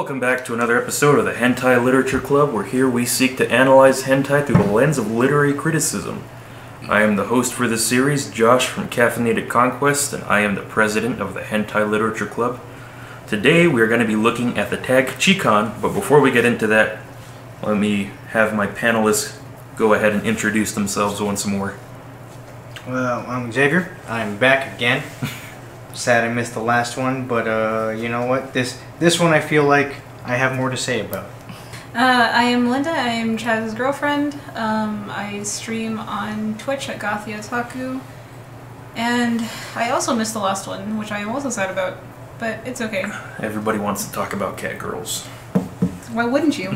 Welcome back to another episode of the Hentai Literature Club, where here we seek to analyze hentai through the lens of literary criticism. I am the host for this series, Josh from Caffeinated Conquest, and I am the president of the Hentai Literature Club. Today we are going to be looking at the tag Chikan, but before we get into that, let me have my panelists go ahead and introduce themselves once more. Well, I'm Xavier. I'm back again. Sad I missed the last one, but you know what? This one I feel like I have more to say about. I am Linda. I am Chaz's girlfriend. I stream on Twitch at Gothia Otaku. And I also missed the last one, which I am also sad about, but it's okay. Everybody wants to talk about cat girls. Why wouldn't you?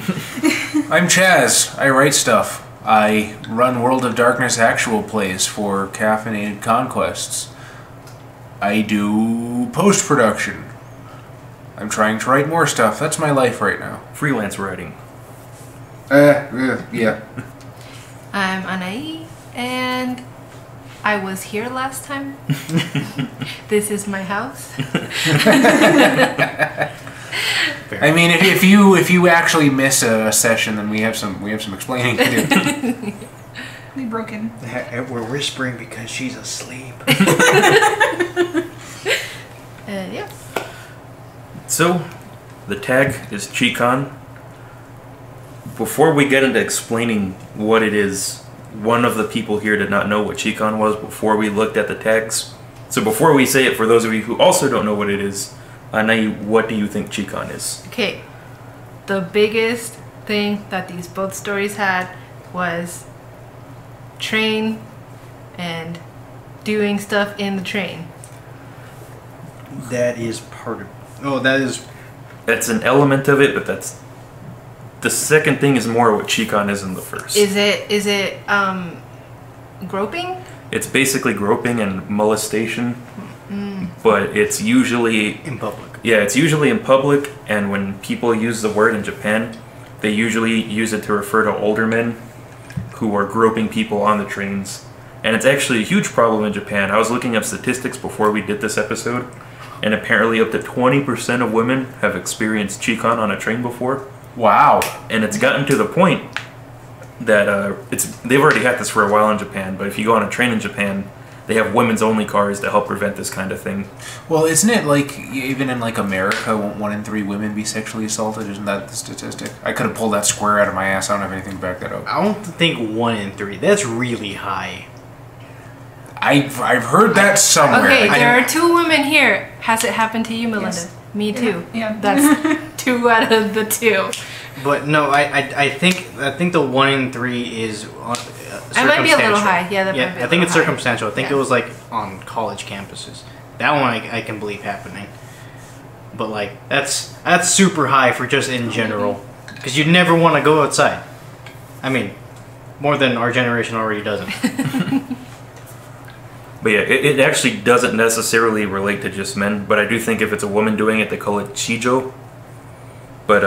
I'm Chaz. I write stuff. I run World of Darkness actual plays for Caffeinated Conquests. I do post-production. I'm trying to write more stuff. That's my life right now. Freelance writing. Yeah. I'm Anai, and I was here last time. This is my house. I mean, if you actually miss a session, then we have some explaining to do. We broken. We're whispering because she's asleep. Yeah. So, the tag is Chikan. Before we get into explaining what it is, one of the people here did not know what Chikan was before we looked at the tags. So before we say it, for those of you who also don't know what it is, Anai, what do you think Chikan is? Okay. The biggest thing that these both stories had was train and doing stuff in the train. That is part of... Oh, that is... That's an element of it, but that's... The second thing is more what Chikan is in the first. Is it groping? It's basically groping and molestation, but it's usually... in public. Yeah, it's usually in public, and when people use the word in Japan, they usually use it to refer to older men who are groping people on the trains. And it's actually a huge problem in Japan. I was looking up statistics before we did this episode, and apparently up to 20% of women have experienced Chikan on a train before. Wow. And it's gotten to the point that they've already had this for a while in Japan, but if you go on a train in Japan, they have women's only cars to help prevent this kind of thing. Well, isn't it like, even in like America, won't 1 in 3 women be sexually assaulted? Isn't that the statistic? I could have pulled that square out of my ass. I don't have anything to back that up. I don't think 1 in 3. That's really high. I've heard that somewhere. Okay, there are 2 women here. Has it happened to you, Melinda? Yes. Me too. Yeah. That's 2 out of the 2. But no, I think the 1 in 3 is I might be a little high. Yeah, that might be a I think it's little high. circumstantial. I think Yeah. it was like on college campuses. That one I can believe happening. But like that's super high for just in general, because you'd never want to go outside. I mean, more than our generation already doesn't. But yeah, it actually doesn't necessarily relate to just men, but I do think if it's a woman doing it, they call it chijo. But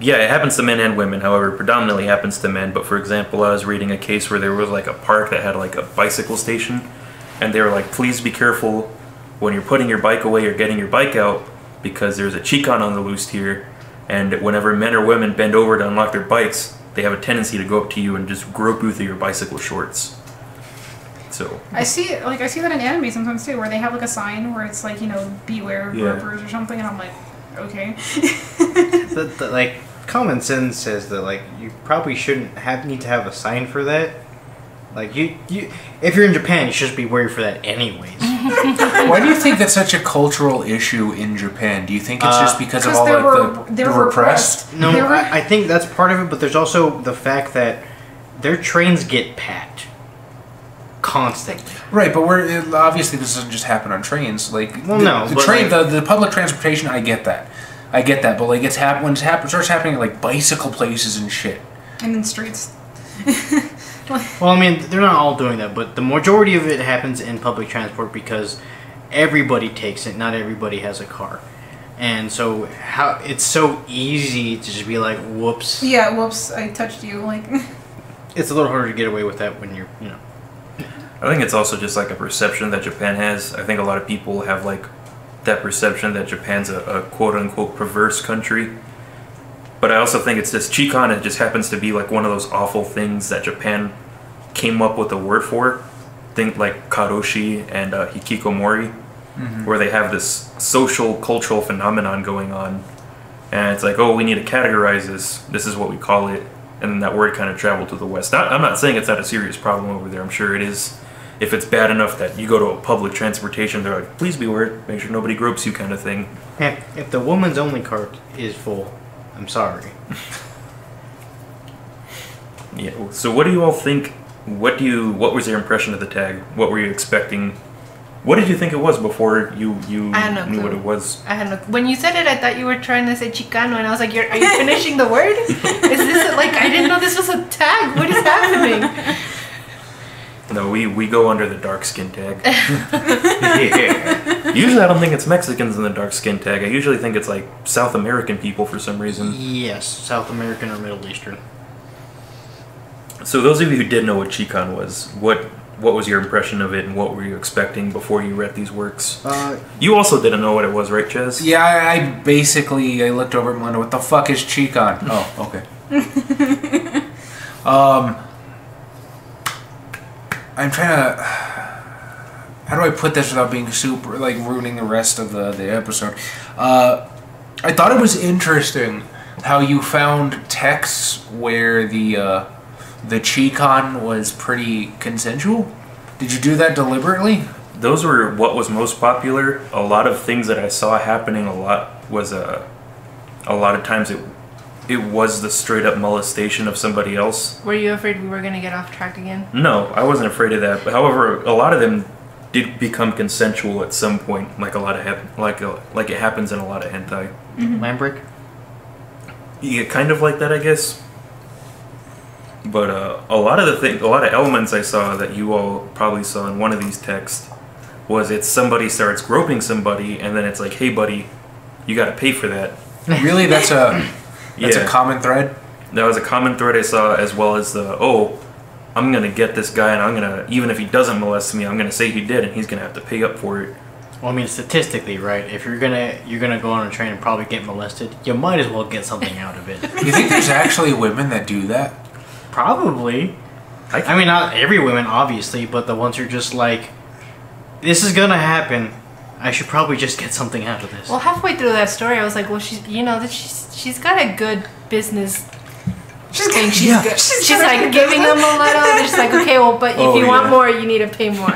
yeah, it happens to men and women, however, predominantly happens to men. But for example, I was reading a case where there was like a park that had like a bicycle station, and they were like, please be careful when you're putting your bike away or getting your bike out, because there's a Chikan on the loose here, and whenever men or women bend over to unlock their bikes, they have a tendency to go up to you and just grope you through your bicycle shorts. So I see that in anime sometimes too, where they have like a sign where it's like, beware of gropers or something, and I'm like, okay. the like common sense says that like you probably shouldn't need to have a sign for that. Like you if you're in Japan, you should be worried for that anyways. Why do you think that's such a cultural issue in Japan? Do you think it's just because of all like the repressed? No, I think that's part of it, but there's also the fact that their trains get packed constantly. Right, but obviously this doesn't just happen on trains. Like, the public transportation, I get that, but like when it starts happening at like bicycle places and shit, And in streets. Well, I mean, they're not all doing that, but the majority of it happens in public transport because everybody takes it. Not everybody has a car, and so it's so easy to just be like, "Whoops." Yeah, whoops! I touched you. Like. It's a little harder to get away with that when you're, I think it's also just like a perception that Japan has. I think a lot of people have like that perception that Japan's a quote-unquote perverse country, But I also think it's just Chikan. It just happens to be like one of those awful things that Japan came up with a word for. Think like karoshi and hikikomori, where they have this social cultural phenomenon going on, and it's like, oh, we need to categorize this. This is what we call it, and then that word kind of traveled to the West. I'm not saying it's not a serious problem over there. I'm sure it is. If it's bad enough that you go to a public transportation, they're like, please beware, make sure nobody gropes you, kind of thing. Yeah, if the woman's only cart is full, I'm sorry. Yeah. So what do you all think? What was your impression of the tag? What were you expecting? What did you think it was before you I had no knew clue. what it was? I had no. When you said it, I thought you were trying to say Chicano, and I was like, "Are you finishing the word? Is this like I didn't know this was a tag? What is happening?" No, we go under the dark skin tag. Usually I don't think it's Mexicans in the dark skin tag. I usually think it's like South American people for some reason. Yes, South American or Middle Eastern. So those of you who did know what Chikan was, what was your impression of it and what were you expecting before you read these works? You also didn't know what it was, right, Chaz? Yeah, I looked over at Melinda. What the fuck is Chikan? Oh, okay. I'm trying to. How do I put this without being super like ruining the rest of the episode? I thought it was interesting how you found texts where the Chikan was pretty consensual. Did you do that deliberately? Those were what was most popular. A lot of things that I saw happening a lot was a lot of times it was the straight up molestation of somebody else. Were you afraid we were gonna get off track again? No, I wasn't afraid of that. But however, a lot of them did become consensual at some point, like like it happens in a lot of hentai. Lambrick? Yeah, kind of like that, I guess. But a lot of elements I saw that you all probably saw in one of these texts was it's somebody starts groping somebody, and then it's like, hey, buddy, you got to pay for that. Really, that's a common thread. That was a common thread I saw, as well as I'm gonna get this guy, and I'm gonna, even if he doesn't molest me, I'm gonna say he did, and he's gonna have to pay up for it. Well, I mean, statistically, right? If you're gonna go on a train and probably get molested, you might as well get something out of it. You think there's actually women that do that? Probably. I mean, not every woman, obviously, but the ones who are just like, this is gonna happen. I should probably just get something out of this. Well, halfway through that story, I was like, well, she's got a good business thing. She's like giving them a little. They're just like, okay, well, but if you want more, you need to pay more.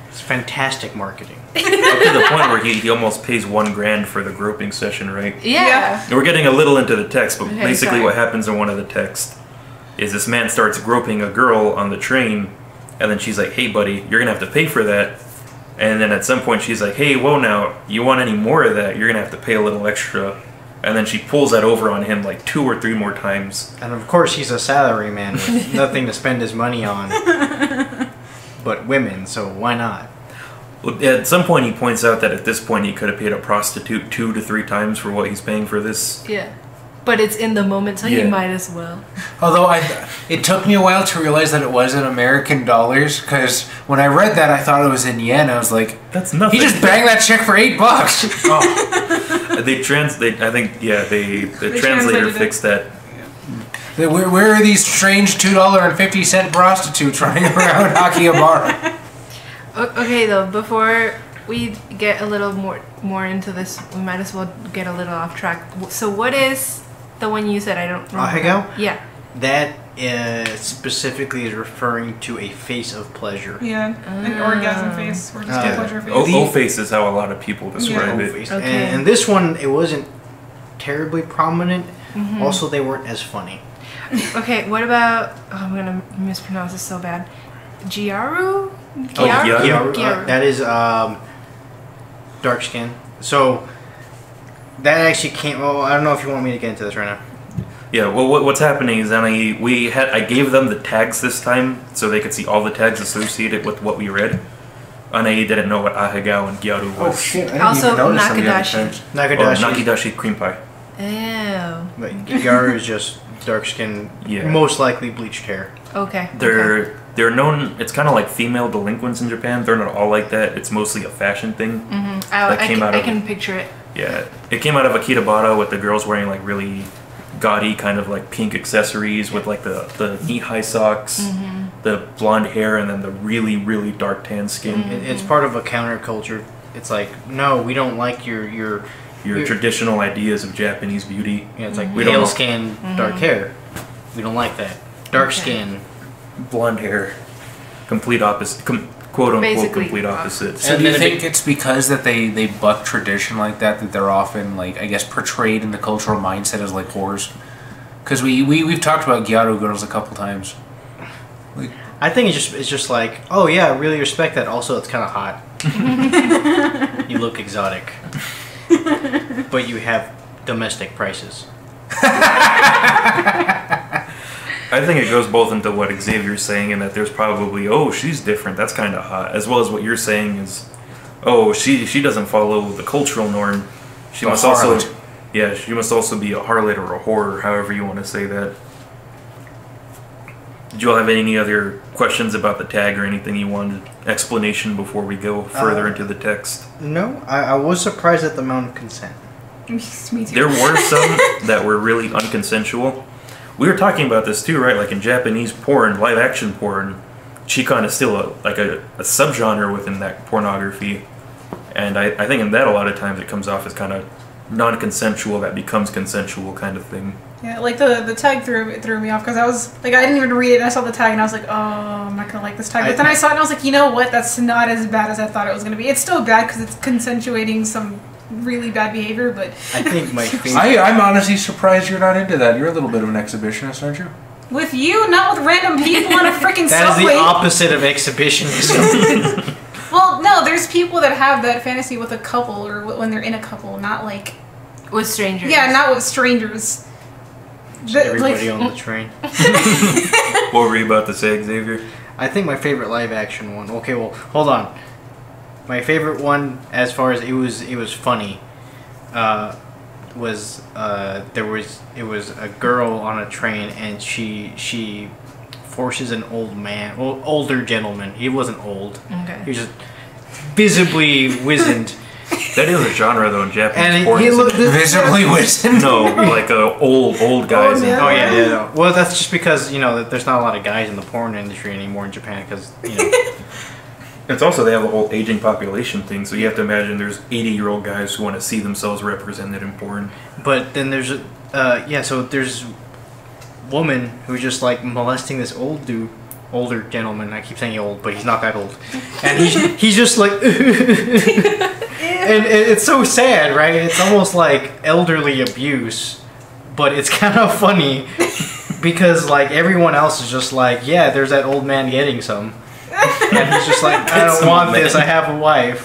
It's fantastic marketing. Up to the point where he almost pays $1,000 for the groping session, right? Yeah. We're getting a little into the text, but Okay, basically sorry. what happens in one of the texts is this man starts groping a girl on the train, and then she's like, hey, buddy, you're gonna have to pay for that. And then at some point she's like, hey, whoa, now, you want any more of that, you're gonna have to pay a little extra. And then she pulls that over on him like 2 or 3 more times. And of course, he's a salaryman with nothing to spend his money on but women, so why not? Well, at some point he points out that at this point he could have paid a prostitute 2 to 3 times for what he's paying for this. Yeah. But it's in the moment, so you might as well. Although it took me a while to realize that it was in American dollars, because when I read that, I thought it was in yen. I was like, that's nothing. He just banged that chick for $8. Oh. The translator fixed that. Where are these strange $2.50 prostitutes running around Akihabara? Okay, though, before we get a little more into this, we might as well get a little off track. So what is the one you said? I don't remember. Ahegao? Yeah. That specifically is referring to a face of pleasure. Yeah, an orgasm face or just a pleasure face. O-face is how a lot of people describe it. Okay. And this one, it wasn't terribly prominent. Also, they weren't as funny. Okay, what about... Oh, I'm going to mispronounce this so bad. Gyaru? Gyaru. That is dark skin. So, that actually came... Well, I don't know if you want me to get into this right now. Yeah, well, what's happening is I gave them the tags this time so they could see all the tags associated with what we read. And I didn't know what Ahegao and Gyaru was. Oh shit, I didn't Also, even notice some of the other Nakadashi. terms. Nakidashi cream pie. Ew. But Gyaru is just dark skin, most likely bleached hair. Okay. They're known, it's kind of like female delinquents in Japan. They're not all like that. It's mostly a fashion thing. I can picture it. Yeah, it came out of Akihabara with the girls wearing like really gaudy kind of like pink accessories with like the knee-high socks, the blonde hair, and then the really, really dark tan skin. It's part of a counterculture. It's like, no, we don't like your traditional ideas of Japanese beauty. Yeah, it's like pale skin, dark hair. We don't like that. Dark skin, blonde hair, complete opposite, quote unquote Basically, complete opposites. So do you think it's because that they buck tradition like that they're often, like, I guess, portrayed in the cultural mindset as like whores? Because we've talked about Gyaru girls a couple times. Like, I think it's just like, oh yeah, I really respect that. Also, it's kind of hot. You look exotic, but you have domestic prices. I think it goes both into what Xavier's saying and that there's probably, oh, she's different, that's kind of hot, as well as what you're saying is, oh, she doesn't follow the cultural norm. She must also, she must also be a harlot or a whore, however you want to say that. Did you all have any other questions about the tag or anything you wanted explanation before we go further into the text? No, I was surprised at the amount of consent. Me too. There were some that were really unconsensual. We were talking about this too, right? Like in Japanese porn, live action porn, Chikan is still a subgenre within that pornography. And I think in that a lot of times it comes off as kind of non-consensual that becomes consensual kind of thing. Yeah, like the tag threw me off because I was like, I didn't even read it and I saw the tag and I was like, oh, I'm not gonna like this tag. But then I saw it and I was like, you know what? That's not as bad as I thought it was gonna be. It's still bad because it's consensuating some really bad behavior, but I think my favorite... I'm honestly surprised you're not into that. You're a little bit of an exhibitionist, aren't you? with you, not with random people on a freaking subway. That is the opposite of exhibitionism. Well, no, there's people that have that fantasy with a couple or when they're in a couple, not like with strangers. Yeah, not with strangers. Everybody on the train. What were you about to say, Xavier? I think my favorite live action one. Okay, well, hold on. My favorite one, as far as it was funny, was it was a girl on a train and she forces an older gentleman. He wasn't old. Okay. He was just visibly wizened. That is a genre though in Japanese and porn. he looked visibly wizened. No, like old guys. Oh yeah. No. Well, that's just because there's not a lot of guys in the porn industry anymore in Japan because It's also they have the whole aging population thing, so you have to imagine there's 80-year-old guys who want to see themselves represented in porn. But then there's so there's woman who's just like molesting this older gentleman. I keep saying old, but he's not that old, and he's just like, and it's so sad, right? It's almost like elderly abuse, but it's kind of funny because like everyone else is just like, yeah, there's that old man getting some. And he's just like, I don't want this, I have a wife.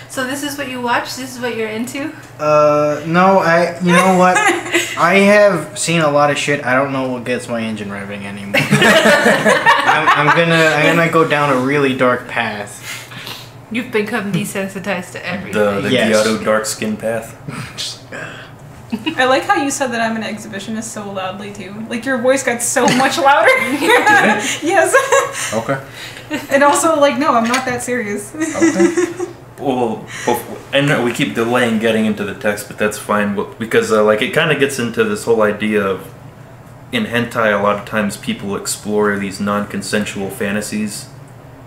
So this is what you watch? This is what you're into? No, you know what? I have seen a lot of shit. I don't know what gets my engine revving anymore. I'm gonna go down a really dark path. You've become desensitized to everything. The Kyoto dark skin path. I like how you said that I'm an exhibitionist so loudly too. Like your voice got so much louder. Yes. Okay. And also, like, no, I'm not that serious. Okay. Well, and we keep delaying getting into the text, but that's fine because like it kind of gets into this whole idea of in hentai a lot of times people explore these non-consensual fantasies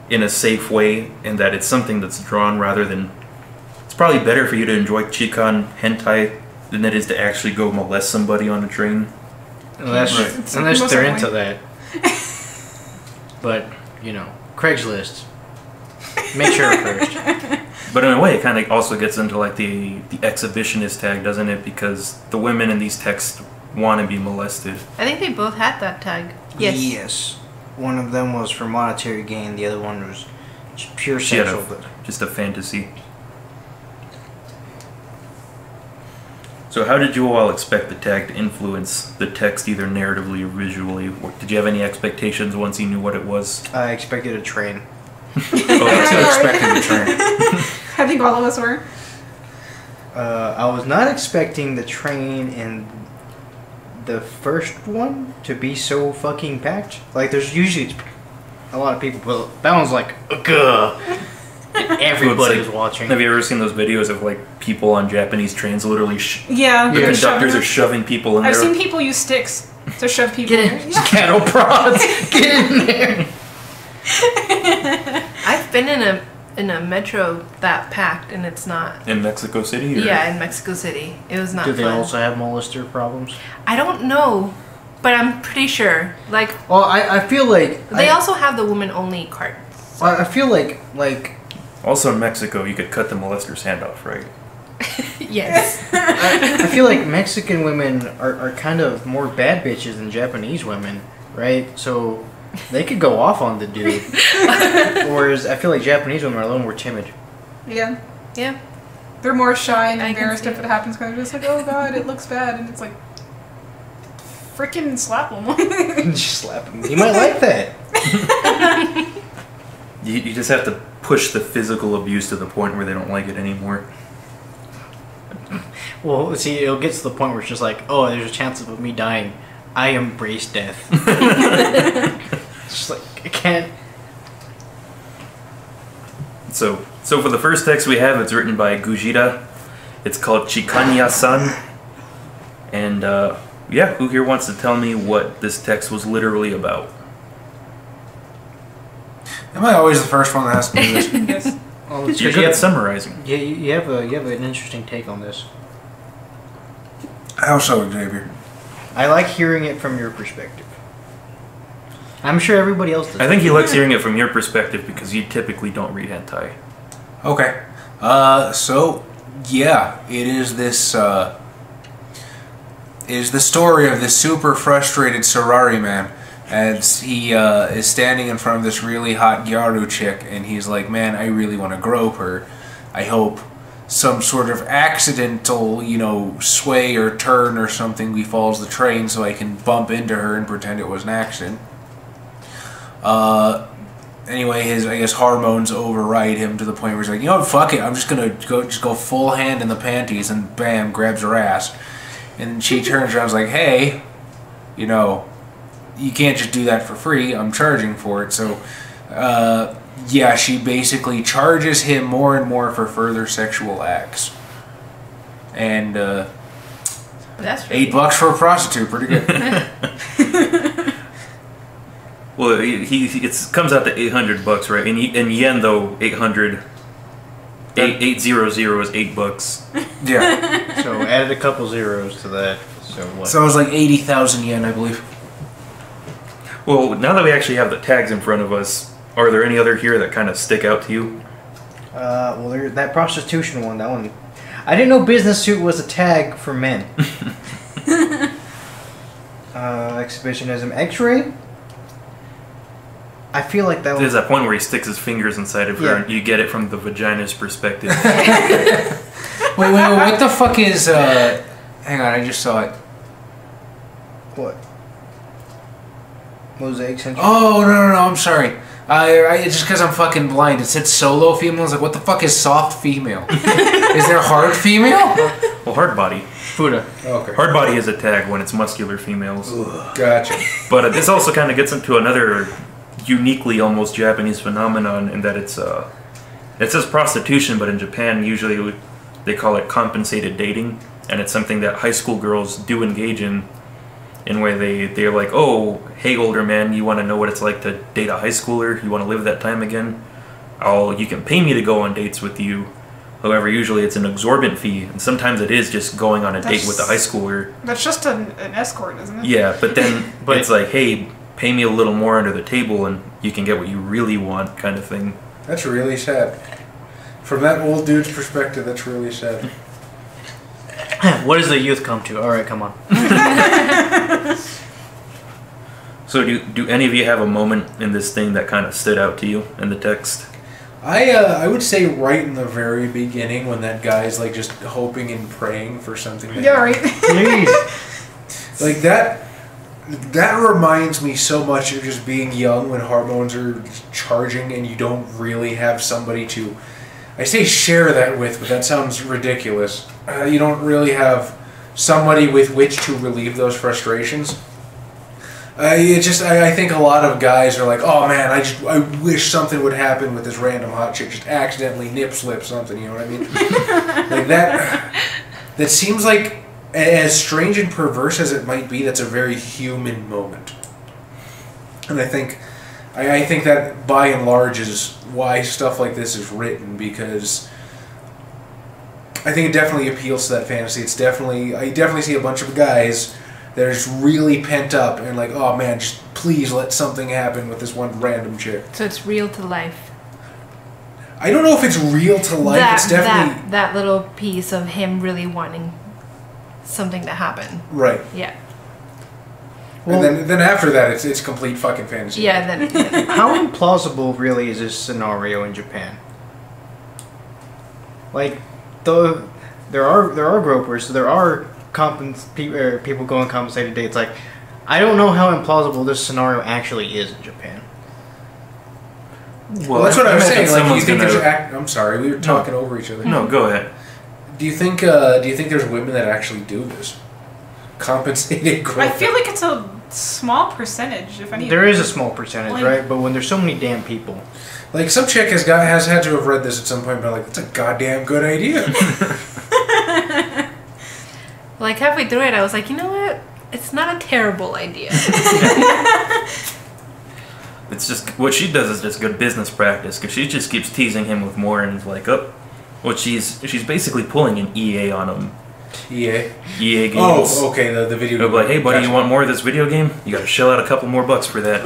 in a safe way, and that it's something that's drawn rather than. It's probably better for you to enjoy Chikan hentai than it is to actually go molest somebody on a train. Unless they're into that. But, Craigslist. Make sure first. But in a way, it kind of also gets into like the exhibitionist tag, doesn't it? Because the women in these texts want to be molested. I think they both had that tag. Yes. Yes. One of them was for monetary gain. The other one was just pure sexual. Just a fantasy. So how did you all expect the tag to influence the text either narratively or visually? Did you have any expectations once you knew what it was? I expected a train. I expected a train. I think all of us were. I was not expecting the train in the first one to be so fucking packed. Like, there's usually a lot of people, but that one's like, ugh. Everybody It's was watching. Have you ever seen those videos of like people on Japanese trains literally? Yeah, The they're conductors shoving- are shoving people in I've there. seen people use sticks to shove people Get in. in, cattle prods. Get in there. I've been in a metro that packed, and it's not. In Mexico City? Or? Yeah, in Mexico City, it was not. Do they fun. also have molester problems? I don't know, but I'm pretty sure. Like Well, I feel like they also have the woman only cart. I feel like Also in Mexico, you could cut the molester's hand off, right? Yes. I feel like Mexican women are kind of more bad bitches than Japanese women, right? So they could go off on the dude. Whereas I feel like Japanese women are a little more timid. Yeah. Yeah. They're more shy and I can embarrassed see if it. it happens because they're just like, oh god, it looks bad. And it's like, freaking slap them. Just slap him. He might like that. You just have to push the physical abuse to the point where they don't like it anymore. Well, see, it'll get to the point where it's just like, oh, there's a chance of me dying. I embrace death. It's just like, I can't. So for the first text we have, it's written by Gujira. It's called Chikanya-san. And yeah, who here wants to tell me what this text was literally about? Am I always the first one that has to do this? Yes. Well, You're it's 'cause good you at have, summarizing. yeah, you have an interesting take on this. How so, Xavier? I like hearing it from your perspective. I'm sure everybody else does. I think he likes hearing it from your perspective because you typically don't read hentai. Okay. So yeah, it is this. Is the story of this super frustrated Sorari man as he is standing in front of this really hot Gyaru chick, and he's like, "Man, I really want to grope her. I hope some sort of accidental, sway or turn or something befalls the train so I can bump into her and pretend it was an accident." Anyway, his hormones override him to the point where he's like, fuck it, I'm just gonna go full hand in the panties, and bam, grabs her ass. And she turns around and is like, hey, you can't just do that for free, I'm charging for it. So, yeah, she basically charges him more and more for further sexual acts. And, That's $8 for a prostitute, pretty good. Well, it comes out to $800, right? In yen, though, 800 800 is $8. Yeah. So added a couple zeros to that. So what? So it was like 80,000 yen, I believe. Well, now that we actually have the tags in front of us, are there any other here that kind of stick out to you? Well, that prostitution one, that one. I didn't know business suit was a tag for men. Exhibitionism, X-ray. I feel like that There's one. that point where he sticks his fingers inside of her, Yeah. and you get it from the vagina's perspective. Wait, what the fuck is, hang on, I just saw it. What? Mosaic century. Oh, no, I'm sorry. It's just because I'm fucking blind. It said solo female. I was like, what the fuck is soft female? Is there hard female? Well, hard body. Fuda. Okay. Hard body is a tag when it's muscular females. Gotcha. But this also kind of gets into another uniquely almost Japanese phenomenon in that it says prostitution, but in Japan usually they call it compensated dating, and it's something that high school girls do engage in where they're like, oh, hey older man, you want to know what it's like to date a high schooler? You want to live that time again? You can pay me to go on dates with you. However, usually it's an exorbitant fee, and sometimes it is just going on a date with a high schooler. That's just an escort, isn't it? Yeah, but then But- it's like, hey, pay me a little more under the table and you can get what you really want, kind of thing. That's really sad. From that old dude's perspective, that's really sad. What does the youth come to? All right, come on. So do any of you have a moment in this thing that kind of stood out to you in the text? I would say right in the very beginning when that guy's like just hoping and praying for something to Yeah, right. Please. Like that reminds me so much of just being young when hormones are charging and you don't really have somebody to, I say share that with, but that sounds ridiculous. You don't really have somebody with which to relieve those frustrations. I think a lot of guys are like, oh man, I wish something would happen with this random hot chick, just accidentally nip slip something, you know what I mean? Like that seems like, as strange and perverse as it might be, that's a very human moment. And I think that by and large is why stuff like this is written, because I think it definitely appeals to that fantasy. I definitely see a bunch of guys that are just really pent up and like, oh man, just please let something happen with this one random chick. So it's real to life. I don't know if it's real to life. It's definitely that little piece of him really wanting something to happen. Right. Yeah. Well, and then after that, it's complete fucking fantasy. Yeah. Then. How implausible really is this scenario in Japan? Like, though there are gropers, so there are people go on compensated dates. Like, I don't know how implausible this scenario actually is in Japan. Well, that's what I was saying. Like, do you think there's? I'm sorry, we were talking over each other. No, go ahead. Do you think there's women that actually do this? Compensated groping? I feel like it's a small percentage, if any. There is a small percentage, Like, right? But when there's so many damn people, like, some chick has had to have read this at some point, but like, that's a goddamn good idea. Like halfway through it, I was like, you know what? It's not a terrible idea. It's just what she does is just good business practice, because she just keeps teasing him with more, and like, she's basically pulling an EA on him. EA games. Oh, okay, the video game. Like, hey buddy, you want more of this video game? You got to shell out a couple more bucks for that.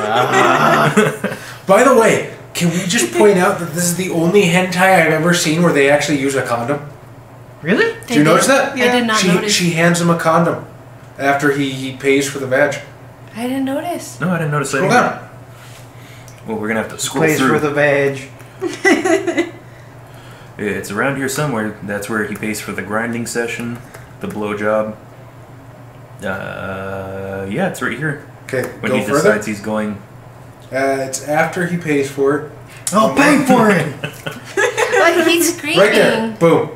By the way, can we just point out that this is the only hentai I've ever seen where they actually use a condom? really? Did you notice that? I did not notice. She hands him a condom after he pays for the badge. I didn't notice. No, I didn't notice that Scroll either. down. Well, we're gonna have to scroll Plays through. for the badge. It's around here somewhere. That's where he pays for the grinding session, the blowjob. Yeah, it's right here. Okay, When go he further. decides he's going. It's after he pays for it. I'll pay for it. Like he's screaming. Right there. Boom.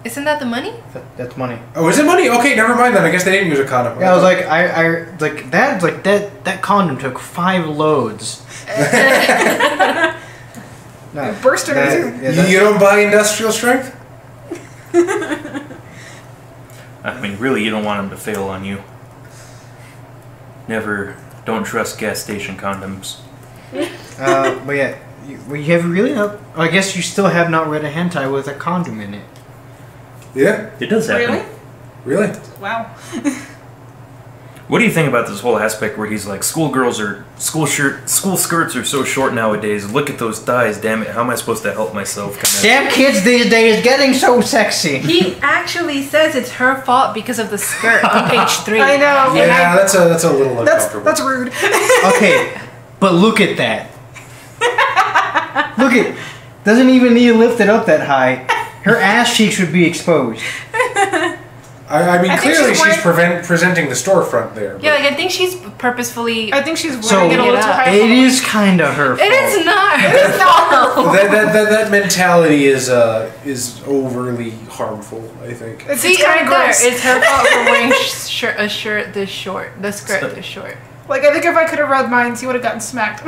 Isn't that the money? That's money. Oh, is it money? Okay, never mind then. I guess they didn't use a condom. Yeah, I was like, that condom took 5 loads. No, Burst it into. you don't buy industrial strength? I mean, really, you don't want him to fail on you. Don't trust gas station condoms. But yeah, you have really not. I guess you still have not read a hentai with a condom in it. Yeah. It does happen. Really? Really? Wow. What do you think about this whole aspect where he's like, school skirts are so short nowadays. Look at those thighs, damn it. How am I supposed to help myself? Damn kids these days getting so sexy. He actually says it's her fault because of the skirt on page 3. I know. Yeah, that's a little uncomfortable. That's rude. Okay, but look at that. Look at, doesn't even need to lift it up that high. Her ass cheeks would be exposed. I mean, I think clearly she's she's presenting the storefront there. Yeah, like I think she's purposefully. I think she's So wearing it a little too high. it is kind of her fault. It is not her fault. That mentality is overly harmful, I think. It's See, kind right of there, gross. it's her fault for wearing a shirt this short, the skirt this short. Like, I think if I could have read mine, he would have gotten smacked.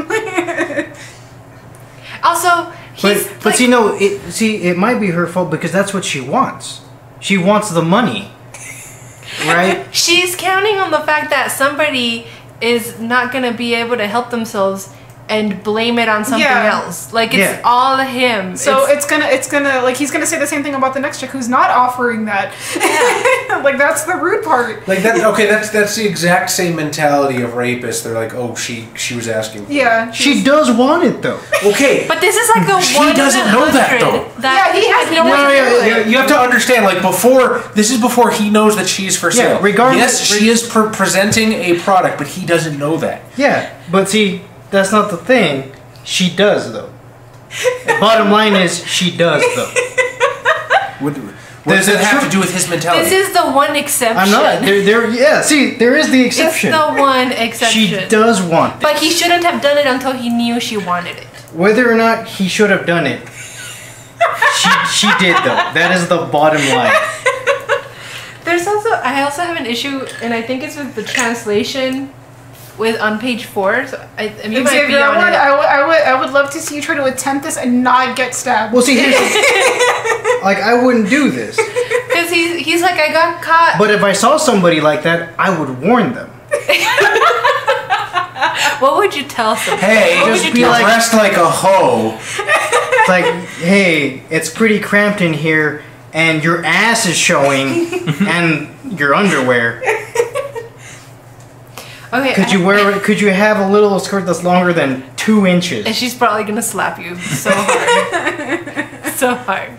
Also, he's But like, see, no, it might be her fault because that's what she wants. She wants the money, right? she's counting on the fact that somebody is not gonna be able to help themselves and blame it on something Yeah. else. Like it's Yeah. all him. So it's gonna like he's gonna say the same thing about the next chick who's not offering that. Like that's the rude part. Like that. Okay, that's the exact same mentality of rapists. They're like, oh, she was asking. Yeah. She does want it though. Okay. But this is like the She one in doesn't know that, 100 though. that Yeah, he has no doesn't idea. do it. You have to understand, like, this is before he knows that she's for sale. regardless- Yes, she is presenting a product, but he doesn't know that. Yeah, but see, that's not the thing. She does though. Bottom line is, she does though. What does that have to do with his mentality? This is the one exception. I'm not. Yeah. See, there is the exception. It's the one exception. She does want it. But he shouldn't have done it until he knew she wanted it. Whether or not he should have done it, she did though. That is the bottom line. I also have an issue, and I think it's with the translation with on page 4. So you might be Xavier, on it. I would love to see you try to attempt this and not get stabbed. Well, see, here's like I wouldn't do this. Because he's like, I got caught. But if I saw somebody like that, I would warn them. What would you tell someone? Hey, Just be you're like- dressed like a hoe. It's like, hey, it's pretty cramped in here, and your ass is showing, and your underwear. Okay. Could you have a little skirt that's longer than 2 inches? And she's probably gonna slap you so hard. So hard.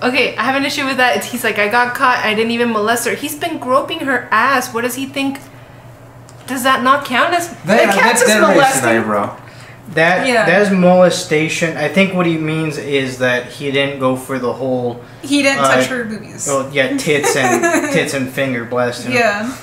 Okay, I have an issue with that. He's like, I got caught. I didn't even molest her. He's been groping her ass. What does he think? Does that not count as? That counts as that raises molesting. an eyebrow. That is molestation. I think what he means is that he didn't go for the whole. He didn't touch her boobies. Oh yeah, tits and finger blasting. Yeah.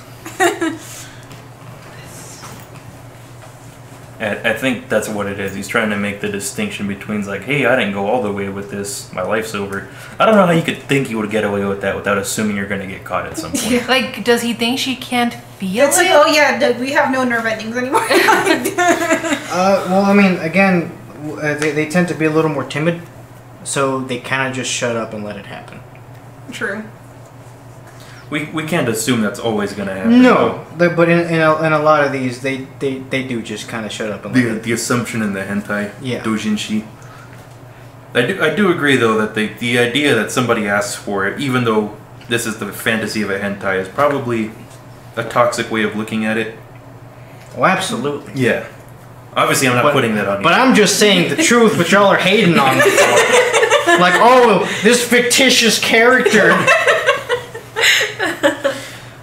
I think that's what it is. He's trying to make the distinction between like, hey, I didn't go all the way with this. My life's over. I don't know how you could think you would get away with that without assuming you're going to get caught at some point. Yeah. Like, does he think she can't feel It's it? like, oh yeah, we have no nerve endings anymore. Well, I mean, again, they tend to be a little more timid, so they kind of just shut up and let it happen. True. We can't assume that's always going to happen. No, but in a lot of these, they do just kind of shut up and let it. The assumption in the hentai, Yeah. doujinshi. I do agree though that the idea that somebody asks for it, even though this is the fantasy of a hentai, is probably a toxic way of looking at it. Oh, absolutely. Yeah. Obviously, I'm not putting that on you. But I'm just saying the truth, but y'all are hating on me. Like, oh, this fictitious character.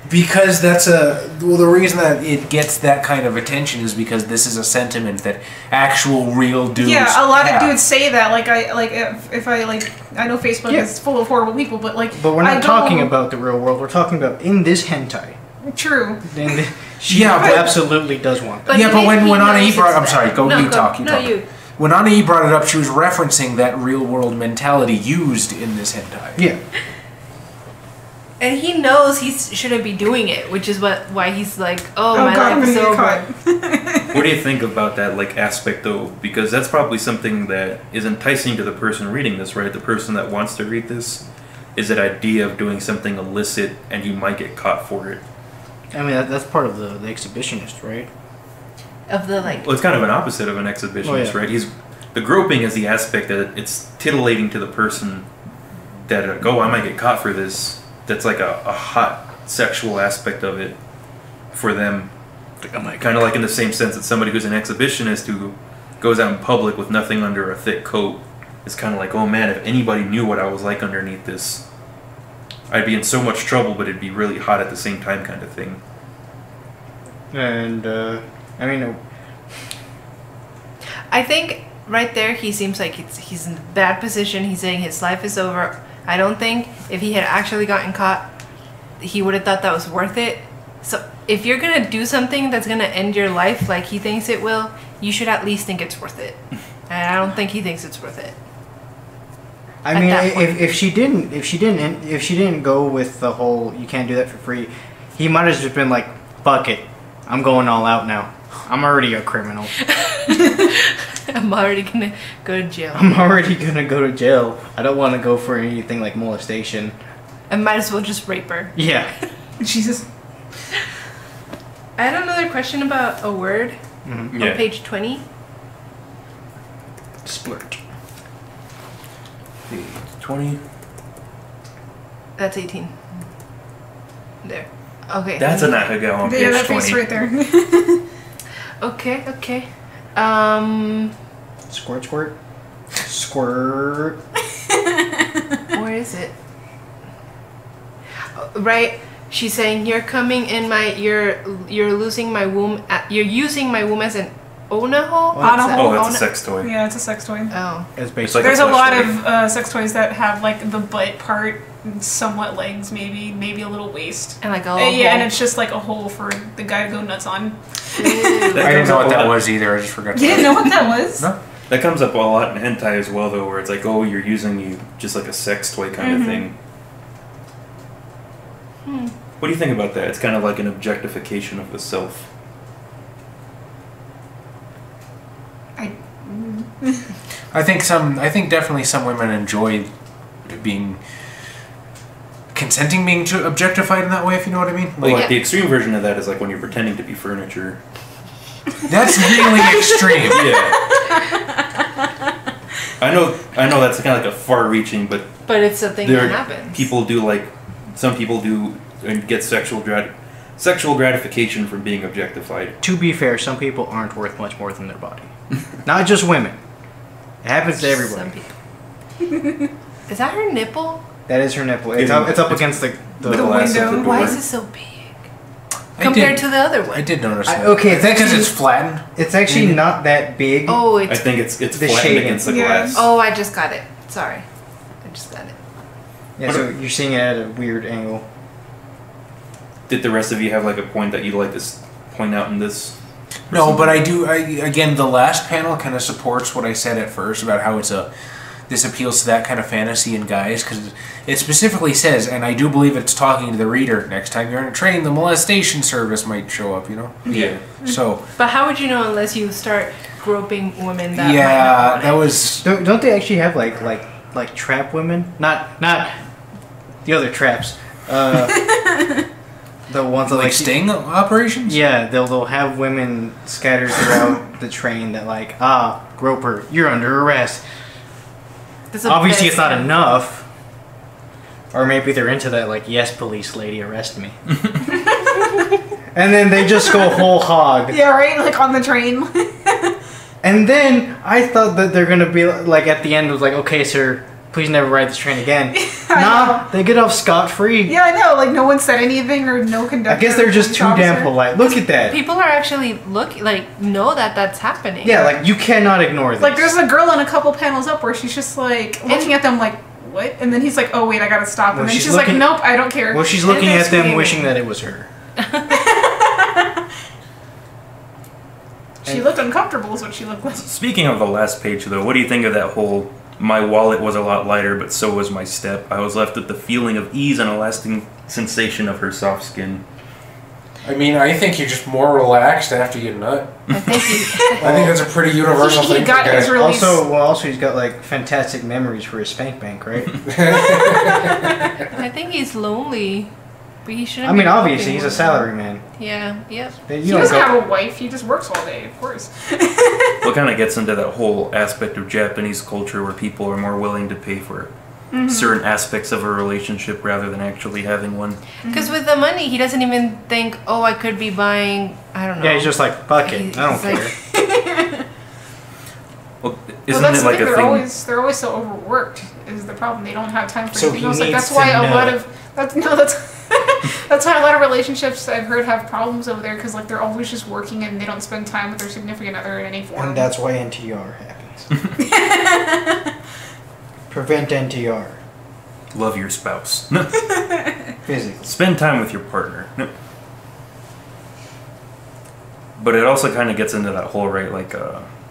Because the reason that it gets that kind of attention is because this is a sentiment that actual real dudes Yeah, a lot have. of dudes say that. Like if I I know Facebook is full of horrible people, but like. But we're not talking about the real world. We're talking about in this hentai. True. And she Yeah, but- absolutely does want that. But Yeah, but when he Anna E knows brought, I'm it's sorry, bad. go No, you talk. you. When Anna E brought it up, she was referencing that real world mentality used in this hentai. Yeah. And he knows he shouldn't be doing it, which is why he's like, oh my God, I'm life is gonna over. get caught. What do you think about that like aspect though? Because that's probably something that is enticing to the person reading this, right? The person that wants to read this is that idea of doing something illicit and you might get caught for it. I mean, that's part of the exhibitionist, right? Of the like. Well, it's kind of an opposite of an exhibitionist, Oh, yeah. right? The groping is the aspect that it's titillating to the person that I might get caught for this. That's like a hot sexual aspect of it for them. Kind of like in the same sense that somebody who's an exhibitionist who goes out in public with nothing under a thick coat is kind of like, oh man, if anybody knew what I was like underneath this, I'd be in so much trouble, but it'd be really hot at the same time kind of thing. And, I mean... I think right there he seems like he's in a bad position. He's saying his life is over. I don't think if he had actually gotten caught, he would have thought that was worth it. So if you're going to do something that's going to end your life like he thinks it will, you should at least think it's worth it. And I don't think he thinks it's worth it. I mean, if she didn't go with the whole you can't do that for free, he might have just been like, fuck it, I'm going all out now. I'm already a criminal. I'm already gonna go to jail. I'm already gonna go to jail. I don't want to go for anything like molestation. I might as well just rape her. Yeah. Jesus. I had another question about a word on page 20. Splurge. Page 20. That's 18. There. Okay. That's a Nahaga on page Yeah, that 20. face right there. Okay. Squirt, squirt. Squirt. Where is it? Right. She's saying you're coming in my. You're losing my womb. You're using my womb as an onaho. Onaho. Oh, that's a sex toy. Yeah, it's a sex toy. Oh. It's It's basically. like There's a lot fleshlight. of sex toys that have like the butt part, and somewhat legs, maybe a little waist. And like a Yeah, and it's just like a hole for the guy to go nuts on. Ew. I didn't know what that was either. I just forgot. You didn't know what that was? No. That comes up a lot in hentai as well, though, where it's like, oh, you're using you just like a sex toy kind of thing. What do you think about that? It's kind of like an objectification of the self. I think definitely some women enjoy being being objectified in that way, if you know what I mean. Like the extreme version of that is like when you're pretending to be furniture. That's really extreme. Yeah. I know that's kind of like a far-reaching, but it's a thing that happens. Some people do and get sexual gratification from being objectified. To be fair, some people aren't worth much more than their body. Not just women. It happens to everybody. Some people. Is that her nipple? That is her nipple. It's up against the glass of the door. Why is it so big compared to the other one? I did notice that. Okay, I think because it's flattened. It's actually not that big. Oh, I think it's the flattened shading. against the glass. Oh, I just got it. Sorry, I just got it. Yeah, so you're seeing it at a weird angle. Did the rest of you have like a point that you'd like to point out in this? No, but again, the last panel kind of supports what I said at first about how this appeals to that kind of fantasy in guys, because it specifically says, and I do believe it's talking to the reader, next time you're on a train, the molestation service might show up, you know? Yeah. So. But how would you know unless you start groping women that Yeah, might not that was. Don't they actually have like trap women? Not the other traps. The ones that like sting operations? Yeah, they'll have women scattered throughout the train that groper, you're under arrest. Obviously it's not enough. Or maybe they're into that, like, yes, police lady, arrest me. And then they just go whole hog. Yeah, right? Like on the train. And then I thought that they're gonna be like at the end it was like, okay, sir, please never ride this train again. Nah, they get off scot-free. Yeah, I know. Like no one said anything or no conductor. I guess they're just too damn polite. Look at that. People are actually know that that's happening. Yeah, like you cannot ignore this. Like there's a girl on a couple panels up where she's just like looking at them like, what? And then he's like, oh wait, I gotta stop. And then she's like, nope, I don't care. Well, she's looking at them wishing that it was her. She looked uncomfortable is what she looked like. Speaking of the last page though, what do you think of that whole my wallet was a lot lighter, but so was my step. I was left with the feeling of ease and a lasting sensation of her soft skin. I mean, I think you're just more relaxed after you nut. I think that's a pretty universal thing. He got his release. Also he's got like fantastic memories for his spank bank, right? I think he's lonely. But he shouldn't. I mean, obviously he's a salaryman. Yeah. Yep. He doesn't have a wife. He just works all day, of course. Well, kind of gets into that whole aspect of Japanese culture where people are more willing to pay for certain aspects of a relationship rather than actually having one. Because with the money, he doesn't even think, oh, I could be buying, I don't know. Yeah, he's just like, fuck it, I don't care. Well, isn't it like a thing? They're always so overworked is the problem. They don't have time for So anything else. he Like, that's needs why to a know. lot of... That's why a lot of relationships I've heard have problems over there because like they're always just working and they don't spend time with their significant other in any form. And that's why NTR happens. Prevent NTR. Love your spouse. Physically. Spend time with your partner. But it also kind of gets into that whole, right, like,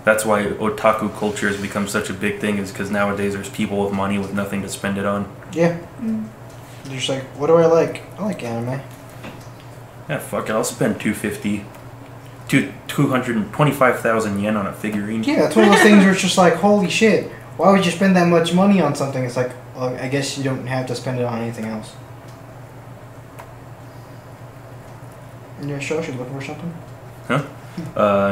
that's why otaku culture has become such a big thing is because nowadays there's people with money with nothing to spend it on. Yeah. They're just like, what do I like? I like anime. Yeah, fuck it, I'll spend $225,000 yen on a figurine. Yeah, it's one of those things where it's just like, holy shit, why would you spend that much money on something? It's like, well, I guess you don't have to spend it on anything else. Yeah, sure, she's looking for something? Huh?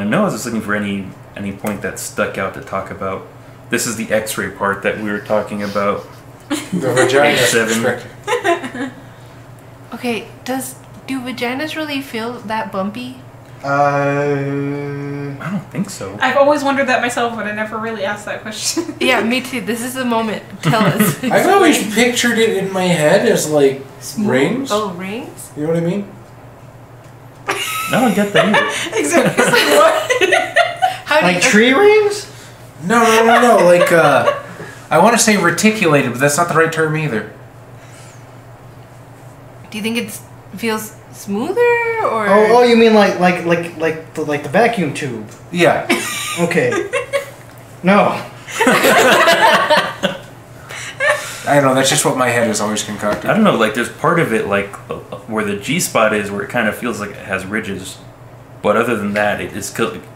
No, I was just looking for any point that stuck out to talk about. This is the X-ray part that we were talking about. The vagina. Page 7. Okay, do vaginas really feel that bumpy? I don't think so. I've always wondered that myself, but I never really asked that question. Yeah, me too. This is the moment. Tell us. I've always pictured it in my head as like rings. Oh, rings? You know what I mean? I don't get that either. Exactly. It's like, what? How do Like tree rings? No. Like, I want to say reticulated, but that's not the right term either. Do you think it feels smoother or? Oh, you mean like the vacuum tube? Yeah. Okay. No. I don't know, that's just what my head has always concocted. I don't know, like there's part of it like where the G-spot is where it kind of feels like it has ridges. But other than that,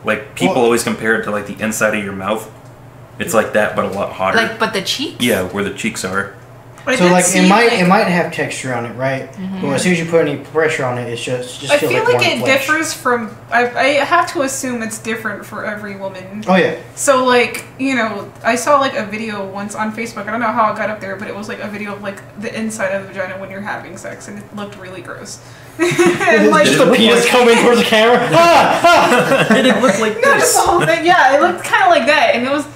like people always compare it to like the inside of your mouth. It's like that, but a lot hotter. Like, but the cheeks? Yeah, where the cheeks are. I So did like see, it might have texture on it, right? But as soon as you put any pressure on it, it's just I feels feel like like warm it flesh. differs from. I have to assume it's different for every woman. Oh yeah. So like, you know, I saw like a video once on Facebook. I don't know how it got up there, but it was like a video of like the inside of the vagina when you're having sex, and it looked really gross. And like, Just the penis coming towards the camera. Did it look like no, just this? the whole thing. Yeah, it looked kind of like that, and it was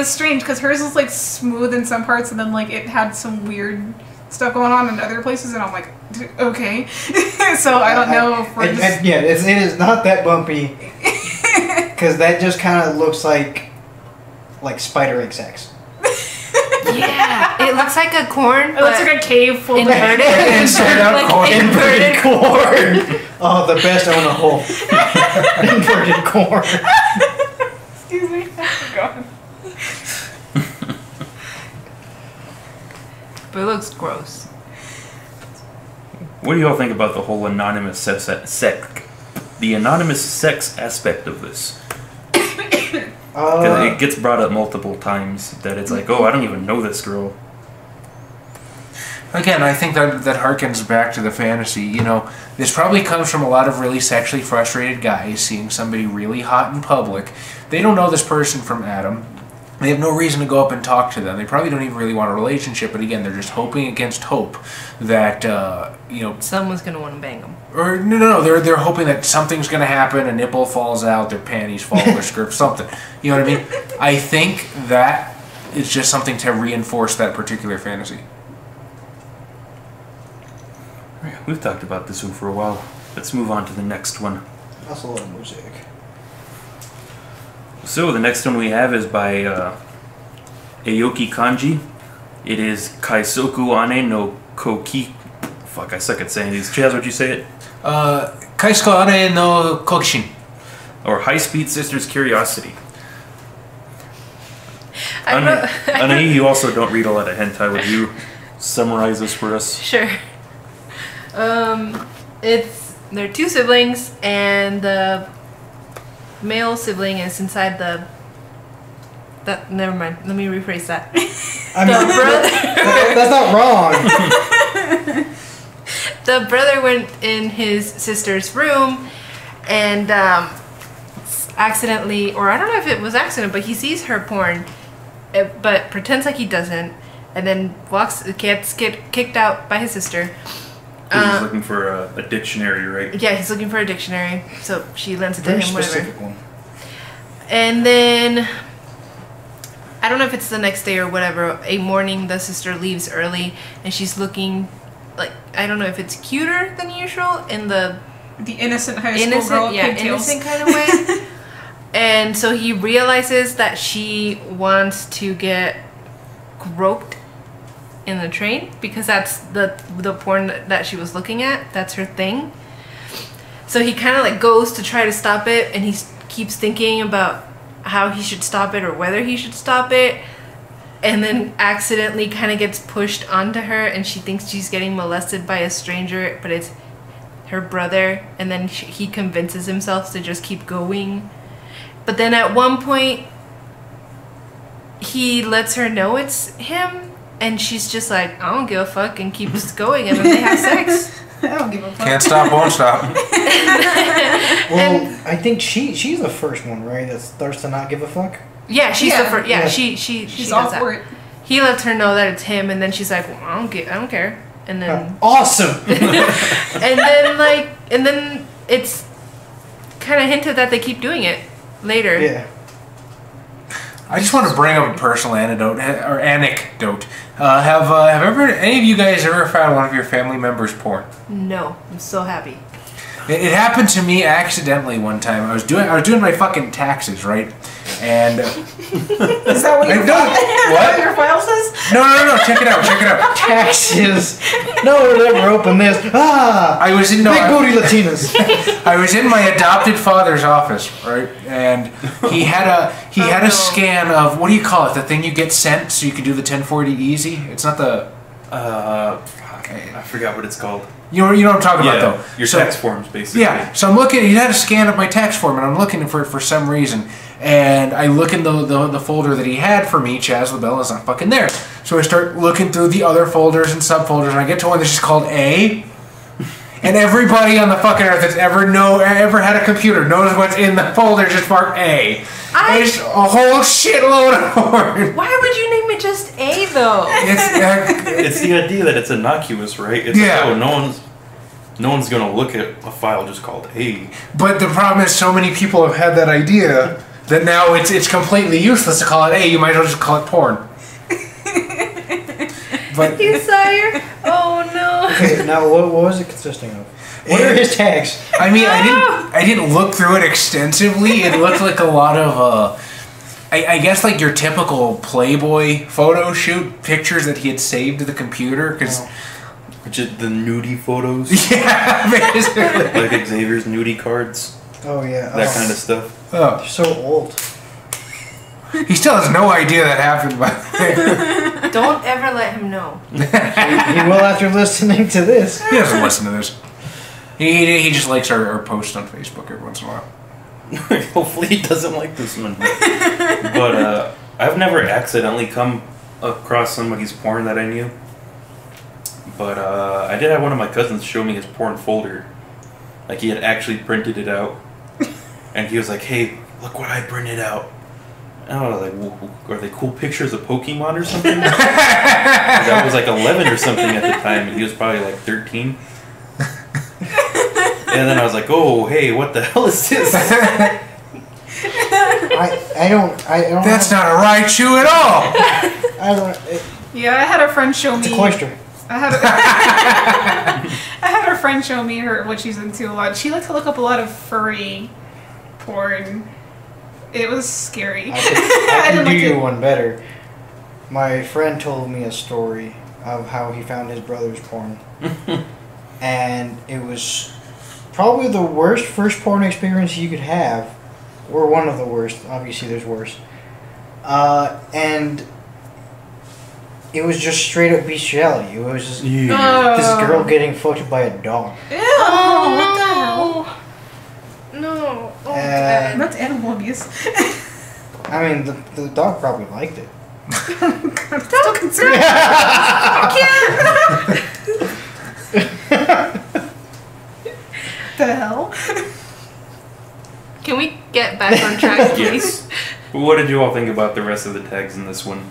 strange because hers was like smooth in some parts, and then like it had some weird stuff going on in other places, and I'm like, okay. So I don't know if we're just... Yeah, it is not that bumpy, because that just kind of looks like spider egg sex. Yeah, it looks like a corn. It looks like a cave full of inverted. Inside out corn. Inverted corn. Oh, the best on the whole. Inverted corn. Excuse me. I forgot. But it looks gross. What do you all think about the whole anonymous sex aspect of this? Because it gets brought up multiple times that it's like, oh, I don't even know this girl. Again, I think that harkens back to the fantasy. You know, this probably comes from a lot of really sexually frustrated guys seeing somebody really hot in public. They don't know this person from Adam. They have no reason to go up and talk to them. They probably don't even really want a relationship, but again, they're just hoping against hope that, you know... Someone's going to want to bang them. Or, no, they're hoping that something's going to happen, a nipple falls out, their panties fall, their skirt, something. You know what I mean? I think that is just something to reinforce that particular fantasy. We've talked about this one for a while. Let's move on to the next one. That's a lot of mosaic. So the next one we have is by Aoki Kanji. It is Kaisoku Ane no Koki. Fuck, I suck at saying these. Chaz, would you say it? Kaisoku Ane no Koukishin. Or High Speed Sister's Curiosity. I Anae, you also don't read a lot of hentai. Would you summarize this for us? Sure. There are two siblings, and the male sibling is inside never mind. Let me rephrase that. I mean, that's not wrong. The brother went in his sister's room and accidentally, or I don't know if it was accident, but he sees her porn, but pretends like he doesn't, and then gets kicked out by his sister. He's looking for a dictionary, right? Yeah, he's looking for a dictionary, so she lends it to Very him, whatever. specific one. And then, I don't know if it's the next day or whatever, a morning the sister leaves early, and she's looking, like, I don't know if it's cuter than usual in the... The innocent high school girl with pigtails. Innocent kind of way. And so he realizes that she wants to get groped in the train, because that's the porn that she was looking at. That's her thing. So he kind of like goes to try to stop it, and he keeps thinking about how he should stop it or whether he should stop it, and then accidentally kind of gets pushed onto her, and she thinks she's getting molested by a stranger, but it's her brother, and then he convinces himself to just keep going. But then at one point he lets her know it's him, and she's just like, I don't give a fuck, and keeps going, and then they have sex. I don't give a fuck. Can't stop, won't stop. Well, I think she's the first one, right? That starts to not give a fuck. Yeah, she's Yeah. the first. Yeah, Yeah. she's all for it. He lets her know that it's him, and then she's like, well, I don't care. And then Awesome. and then it's kind of hinted that they keep doing it later. Yeah. I just want to bring up a personal anecdote. Have any of you guys ever found one of your family members' porn? No, I'm so happy. It happened to me accidentally one time. I was doing my fucking taxes, right? And Is that what your, what? your file says? No, check it out. Taxes. No one will ever open this. I was in Big booty Latinas. I was in my adopted father's office, right? And he had a scan of, what do you call it? The thing you get sent so you can do the 1040 easy. It's not the. I forgot what it's called. You know what I'm talking about, though. Your tax forms, basically. Yeah. So I'm looking. He had a scan of my tax form, and I'm looking for it for some reason. And I look in the folder that he had for me, Chaz LaBelle is not fucking there. So I start looking through the other folders and subfolders, and I get to one that's just called A. And everybody on the fucking earth that's ever had a computer knows what's in the folder just marked A. It's a whole shitload of porn. Why would you name it just A though? It's the idea that it's innocuous, right? It's like, oh, no one's gonna look at a file just called A. But the problem is, so many people have had that idea that now it's completely useless to call it A. You might as well just call it porn. But You sire? Oh no. Okay, now what was it consisting of? What are his tags? I mean, I didn't look through it extensively. It looked like a lot of I guess like your typical Playboy photo shoot pictures that he had saved to the computer because. Which is the nudie photos. Yeah, basically. Like Xavier's nudie cards. Oh yeah. That kind of stuff. Oh. They're so old. He still has no idea that happened, by the way. Don't ever let him know. He will after listening to this. He doesn't listen to this. He just likes our posts on Facebook every once in a while. Hopefully he doesn't like this one. But I've never accidentally come across somebody's porn that I knew. But I did have one of my cousins show me his porn folder. Like, he had actually printed it out. And he was like, hey, look what I printed out. And I was like, are they cool pictures of Pokemon or something? I was like 11 or something at the time, and he was probably like 13. And then I was like, oh, hey, what the hell is this? I don't. That's not a Raichu at all! I don't. Yeah, I had a friend show me. It's a cloister. I had a friend show me what she's into a lot. She likes to look up a lot of furry porn. It was scary. I can do you one better. My friend told me a story of how he found his brother's porn. And it was probably the worst first porn experience you could have. Or one of the worst. Obviously there's worse. And it was just straight up bestiality. It was just this girl getting fucked by a dog. Ew, what the hell? No. Oh, That's animal abuse. I mean, the dog probably liked it. I'm still concerned. The hell? Can we get back on track, please? Yes. What did you all think about the rest of the tags in this one?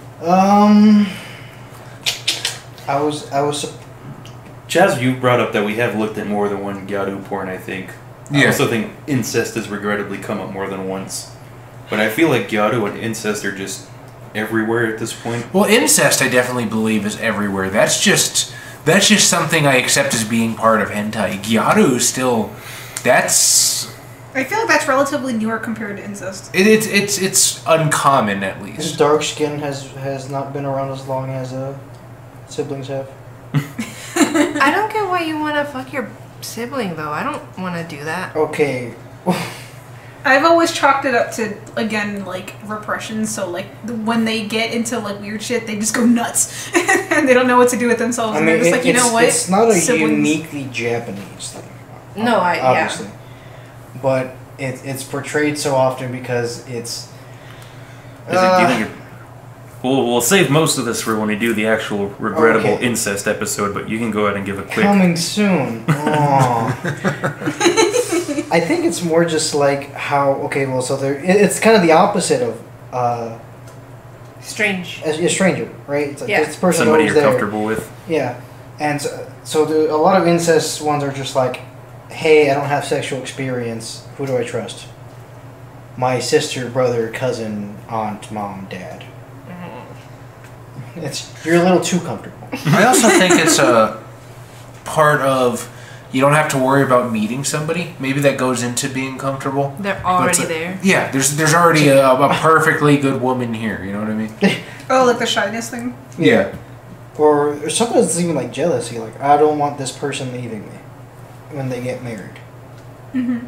I was Chaz, you brought up that we have looked at more than one Gyaru porn, I think. Yeah. I also think incest has regrettably come up more than once. But I feel like Gyaru and incest are just everywhere at this point. Well, incest, I definitely believe, is everywhere. That's just something I accept as being part of hentai. Gyaru is still... That's... I feel like that's relatively newer compared to incest. It's uncommon, at least. His dark skin has not been around as long as siblings have. I don't get why you want to fuck your sibling, though. I don't want to do that. Okay. I've always chalked it up to, again, like, repression. So, like, when they get into, like, weird shit, they just go nuts. And they don't know what to do with themselves. I And mean, they're just like, you know what? It's not a Siblings- uniquely Japanese thing. No, obviously. Yeah. But it's portrayed so often because it's... We'll save most of this for when we do the actual regrettable incest episode, but you can go ahead and give a quick... Coming soon. Aww. I think it's more just like how... Okay, well, so it's kind of the opposite of... Strange. A stranger, right? It's like Yeah. this person Somebody always you're there. comfortable with. Yeah. And so a lot of incest ones are just like, hey, I don't have sexual experience. Who do I trust? My sister, brother, cousin, aunt, mom, dad. You're a little too comfortable. I also think it's a part of you don't have to worry about meeting somebody. Maybe that goes into being comfortable. They're already there. Yeah, there's already a perfectly good woman here. You know what I mean? Oh, like the shyness thing? Yeah. Or sometimes it's even like jealousy. Like, I don't want this person leaving me when they get married. Mm-hmm.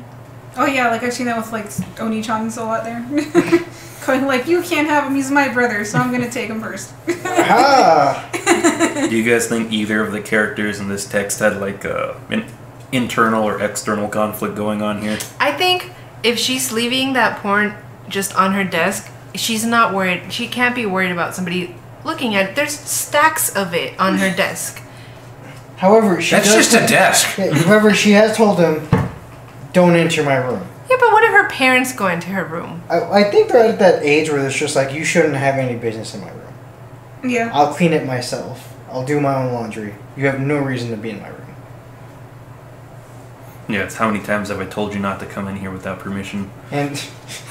Oh yeah, like I've seen that with like Oni-chans a lot there. Going like, you can't have him, he's my brother, so I'm gonna take him first. Do you guys think either of the characters in this text had like an internal or external conflict going on here? I think if she's leaving that porn, just on her desk, she's not worried. She can't be worried about somebody looking at it. There's stacks of it on her desk. However, That's just a desk. However, she has told him, don't enter my room. Yeah, but what if her parents go into her room? I think they're at that age where it's just like, you shouldn't have any business in my room. Yeah. I'll clean it myself. I'll do my own laundry. You have no reason to be in my room. Yeah, it's how many times have I told you not to come in here without permission? And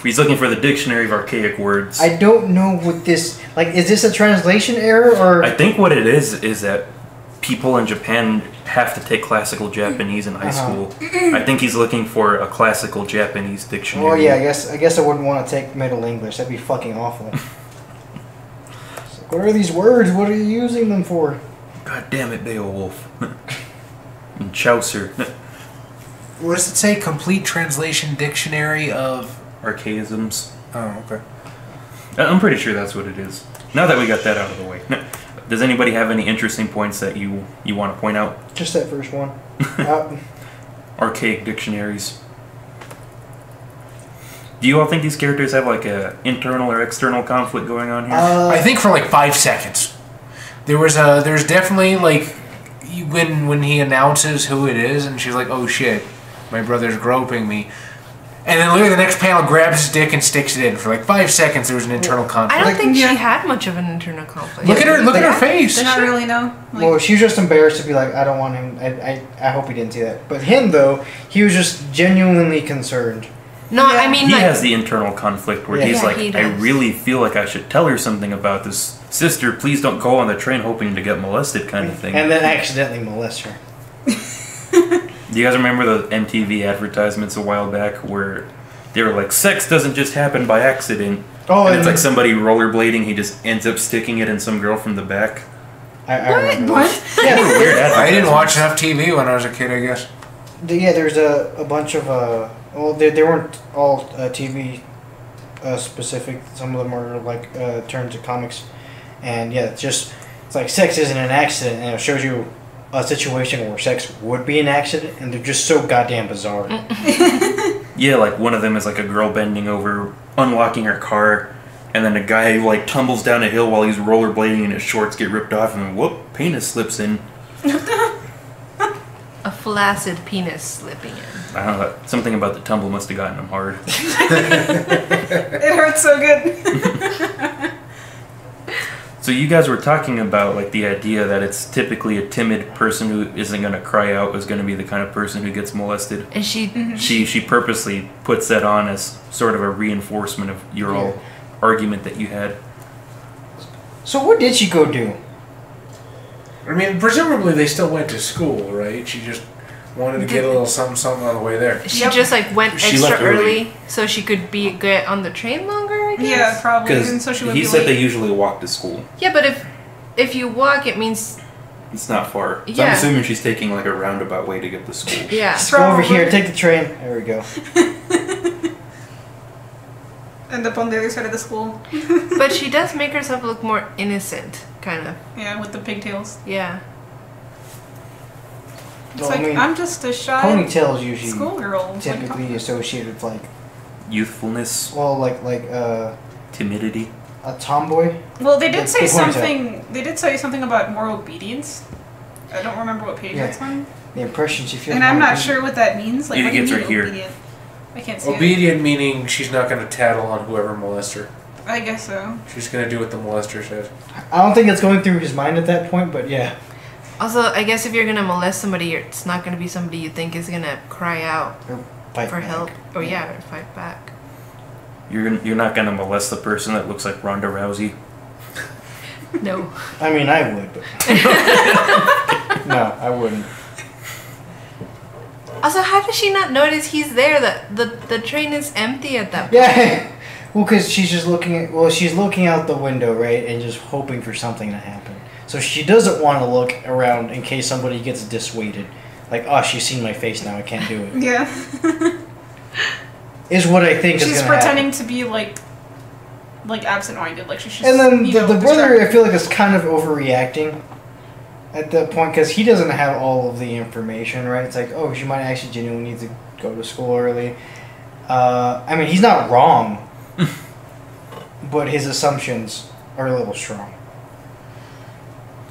He's looking for the dictionary of archaic words. I don't know what this... Like, is this a translation error, or... I think what it is that people in Japan have to take classical Japanese in high school. I think he's looking for a classical Japanese dictionary. Oh, yeah, I guess I wouldn't want to take Middle English. That'd be fucking awful. What are these words? What are you using them for? God damn it, Beowulf. And Chaucer. What does it say? Complete translation dictionary of... Archaisms. Oh, okay. I'm pretty sure that's what it is. Now that we got that out of the way. Does anybody have any interesting points that you want to point out? Just that first one. Archaic dictionaries. Do you all think these characters have like a internal or external conflict going on here? I think for like 5 seconds. There's definitely like when he announces who it is and she's like, oh shit, my brother's groping me. And then literally the next panel grabs his dick and sticks it in. For like 5 seconds there was an internal conflict. I don't think she had much of an internal conflict. Look at her face. Did not really know. Like, Well, she was just embarrassed to be like, I don't want him. I hope he didn't see that. But him, though, he was just genuinely concerned. No, Yeah. I mean He like has the internal conflict where Yeah. he's Yeah, like, he I does. really feel like I should tell her something about this. Sister, please don't go on the train hoping to get molested kind of thing. And then accidentally molest her. Do you guys remember the MTV advertisements a while back where they were like, sex doesn't just happen by accident. Oh, And it's like somebody rollerblading, he just ends up sticking it in some girl from the back. I remember. what? Yeah, What a weird I didn't watch advertisements. enough TV when I was a kid, I guess. yeah, there's a bunch of well, they weren't all TV specific. Some of them are like turned to comics, and yeah, it's like sex isn't an accident, and it shows you a situation where sex would be an accident, and they're just so goddamn bizarre. Yeah, like one of them is like a girl bending over, unlocking her car, and then a guy like tumbles down a hill while he's rollerblading and his shorts get ripped off, and whoop, penis slips in. a flaccid penis slipping in. I don't know, something about the tumble must have gotten him hard. It hurts so good. So you guys were talking about like the idea that it's typically a timid person who isn't going to cry out is going to be the kind of person who gets molested. And She purposely puts that on as sort of a reinforcement of your all argument that you had. So what did she go do? I mean, presumably they still went to school, right? She just wanted to get a little something on the way there. she just like went She extra left early. early so she could get on the train longer, I guess. Yeah, probably. And Because so she would he be said late. they usually walk to school. Yeah, but if you walk, it means It's not far. So I'm Yeah. assuming she's taking like a roundabout way to get to school. yeah. Just go over Probably. here, take the train. There we go. End up on the other side of the school. But she does make herself look more innocent, kind of. Yeah, with the pigtails. Yeah. It's Well, like, I mean, I'm just a shy Ponytails usually schoolgirl. Like, typically associated with like, Youthfulness, well, like timidity. a tomboy. well, they did The say ponytail. something. They did say something about more obedience. I don't remember what page Yeah. that's on. The impression she feels. And I'm more not obedient. sure what that means. Like, It what do you gets mean right here. obedient? I can't see it. Obedient meaning she's not going to tattle on whoever molests her. I guess so. She's going to do what the molester says. I don't think it's going through his mind at that point, but yeah. Also, I guess if you're gonna molest somebody, it's not gonna be somebody you think is gonna cry out Or fight for back. help. Or yeah, or fight back. You're not gonna molest the person that looks like Ronda Rousey. No. I mean, I would, but no, I wouldn't. Also, how does she not notice he's there? That the train is empty at that point. Yeah. Well, because she's just looking at. Well, she's looking out the window, right, and just hoping for something to happen. So she doesn't want to look around in case somebody gets dissuaded. Like, oh, she's seen my face now. I can't do it. Yeah. Is what I think is She's gonna pretending happen. to be like absent-minded. Like she's just. And then you know, the brother, distracted. I feel like, is kind of overreacting at that point because he doesn't have all of the information, right? It's like, oh, she might actually genuinely need to go to school early. I mean, he's not wrong. but his assumptions are a little strong.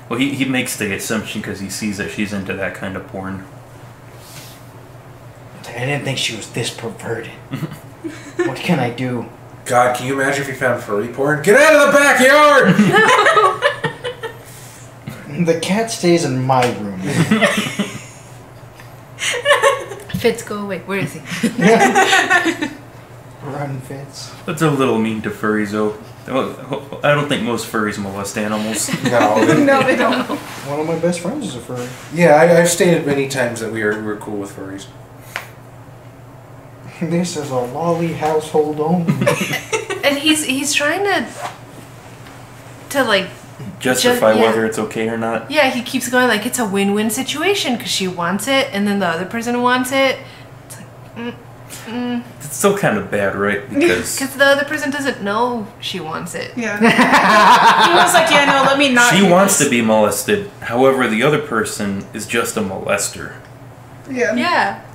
Well, he makes the assumption because he sees that she's into that kind of porn. I didn't think she was this perverted. What can I do? God, can you imagine if you found furry porn? Get out of the backyard! The cat stays in my room. Fitz, go away. Where is he? Run, Fitz. That's a little mean to furries, though. I don't think most furries molest animals. No. No, they don't. One of my best friends is a furry. Yeah, I've stated many times that we're cool with furries. This is a lolly household only. And he's trying to like Justify whether it's okay or not. Yeah, he keeps going like it's a win-win situation because she wants it and then the other person wants it. It's like, It's still kind of bad, right? Because the other person doesn't know she wants it. Yeah. He was like, yeah, no, let me not. she do wants this. to be molested. However, the other person is just a molester. Yeah. Yeah.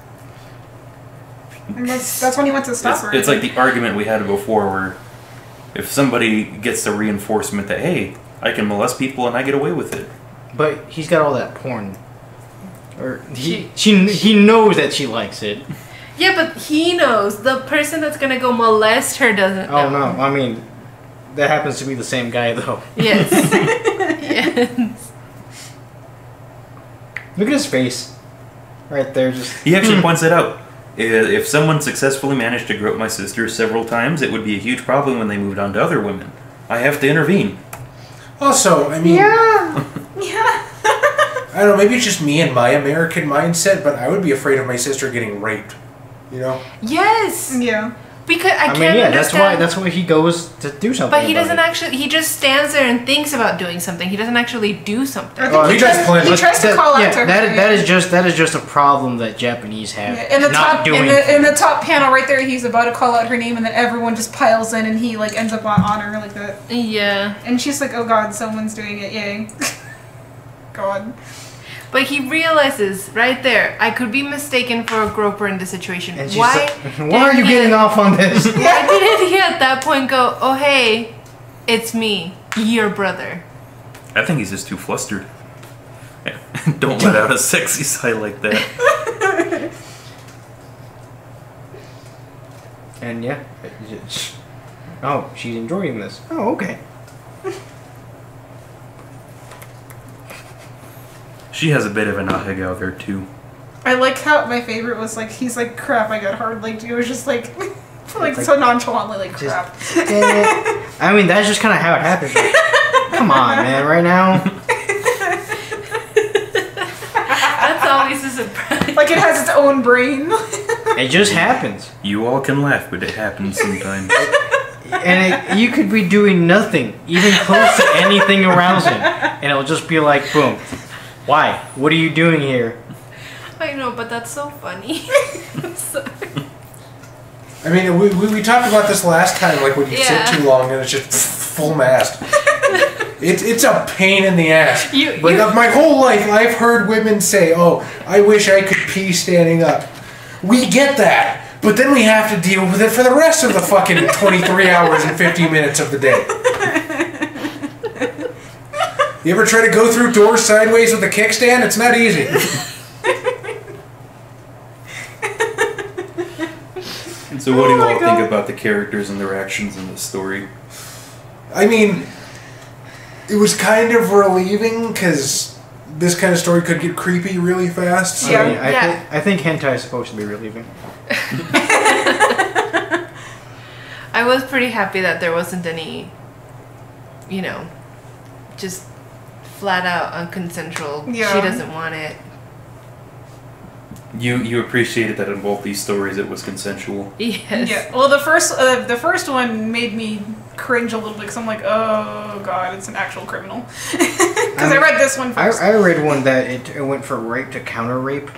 And that's when he went to stop her. It's like the argument we had before where if somebody gets the reinforcement that, hey, I can molest people and I get away with it. But he's got all that porn. Or he knows that she likes it. Yeah, but he knows. The person that's gonna go molest her doesn't know. Oh no, I mean, that happens to be the same guy though. Yes. Yes. Look at his face. Right there, just... He actually points it out. If someone successfully managed to grope my sister several times, it would be a huge problem when they moved on to other women. I have to intervene. Also, I mean... Yeah. Yeah. I don't know, maybe it's just me and my American mindset, but I would be afraid of my sister getting raped. You know? Yes. Yeah. Because I can't mean, yeah, understand. that's why he goes to do something. But he about doesn't it. actually. He just stands there and thinks about doing something. He doesn't actually do something. I think he tries plenty. He tries to call out to her. that is just a problem that Japanese have. Yeah, in the not top doing in the top panel right there, he's about to call out her name, and then everyone just piles in, and he like ends up on her like that. Yeah. And she's like, "Oh God, someone's doing it! Yay!" God. But he realizes right there, I could be mistaken for a groper in this situation. And she's Why? like, why are you getting off on this? Why didn't he at that point go, "Oh hey, it's me, your brother"? I think he's just too flustered. Don't let out a sexy side like that. And yeah, oh, she's enjoying this. Oh, okay. She has a bit of an aheg out there too. I like how my favorite was like he's like, "Crap, I got hard." Like it was just like so nonchalantly like crap. I mean, that's just kind of how it happens. Like, come on, man! Right now. That's always a surprise. Like it has its own brain. It just happens. You all can laugh, but it happens sometimes. And you could be doing nothing, even close to anything arousing, and it'll just be like, boom. Why? What are you doing here? I know, but that's so funny. I'm sorry. I mean, we talked about this last time, like when you Yeah. sit too long and it's just full mast. It's a pain in the ass. My whole life, I've heard women say, "Oh, I wish I could pee standing up." We get that, but then we have to deal with it for the rest of the fucking 23 hours and 50 minutes of the day. You ever try to go through doors sideways with a kickstand? It's not easy. So what do you all think about the characters and their actions in this story? I mean, it was kind of relieving because this kind of story could get creepy really fast. So. Yeah. I mean, I think hentai is supposed to be relieving. I was pretty happy that there wasn't any, just flat out unconsensual. Yeah. She doesn't want it. You appreciated that in both these stories it was consensual. Yes. Yeah. Well, the first one made me cringe a little bit because I'm like, oh God, it's an actual criminal. Because I read this one first. I read one that it went from rape to counter rape.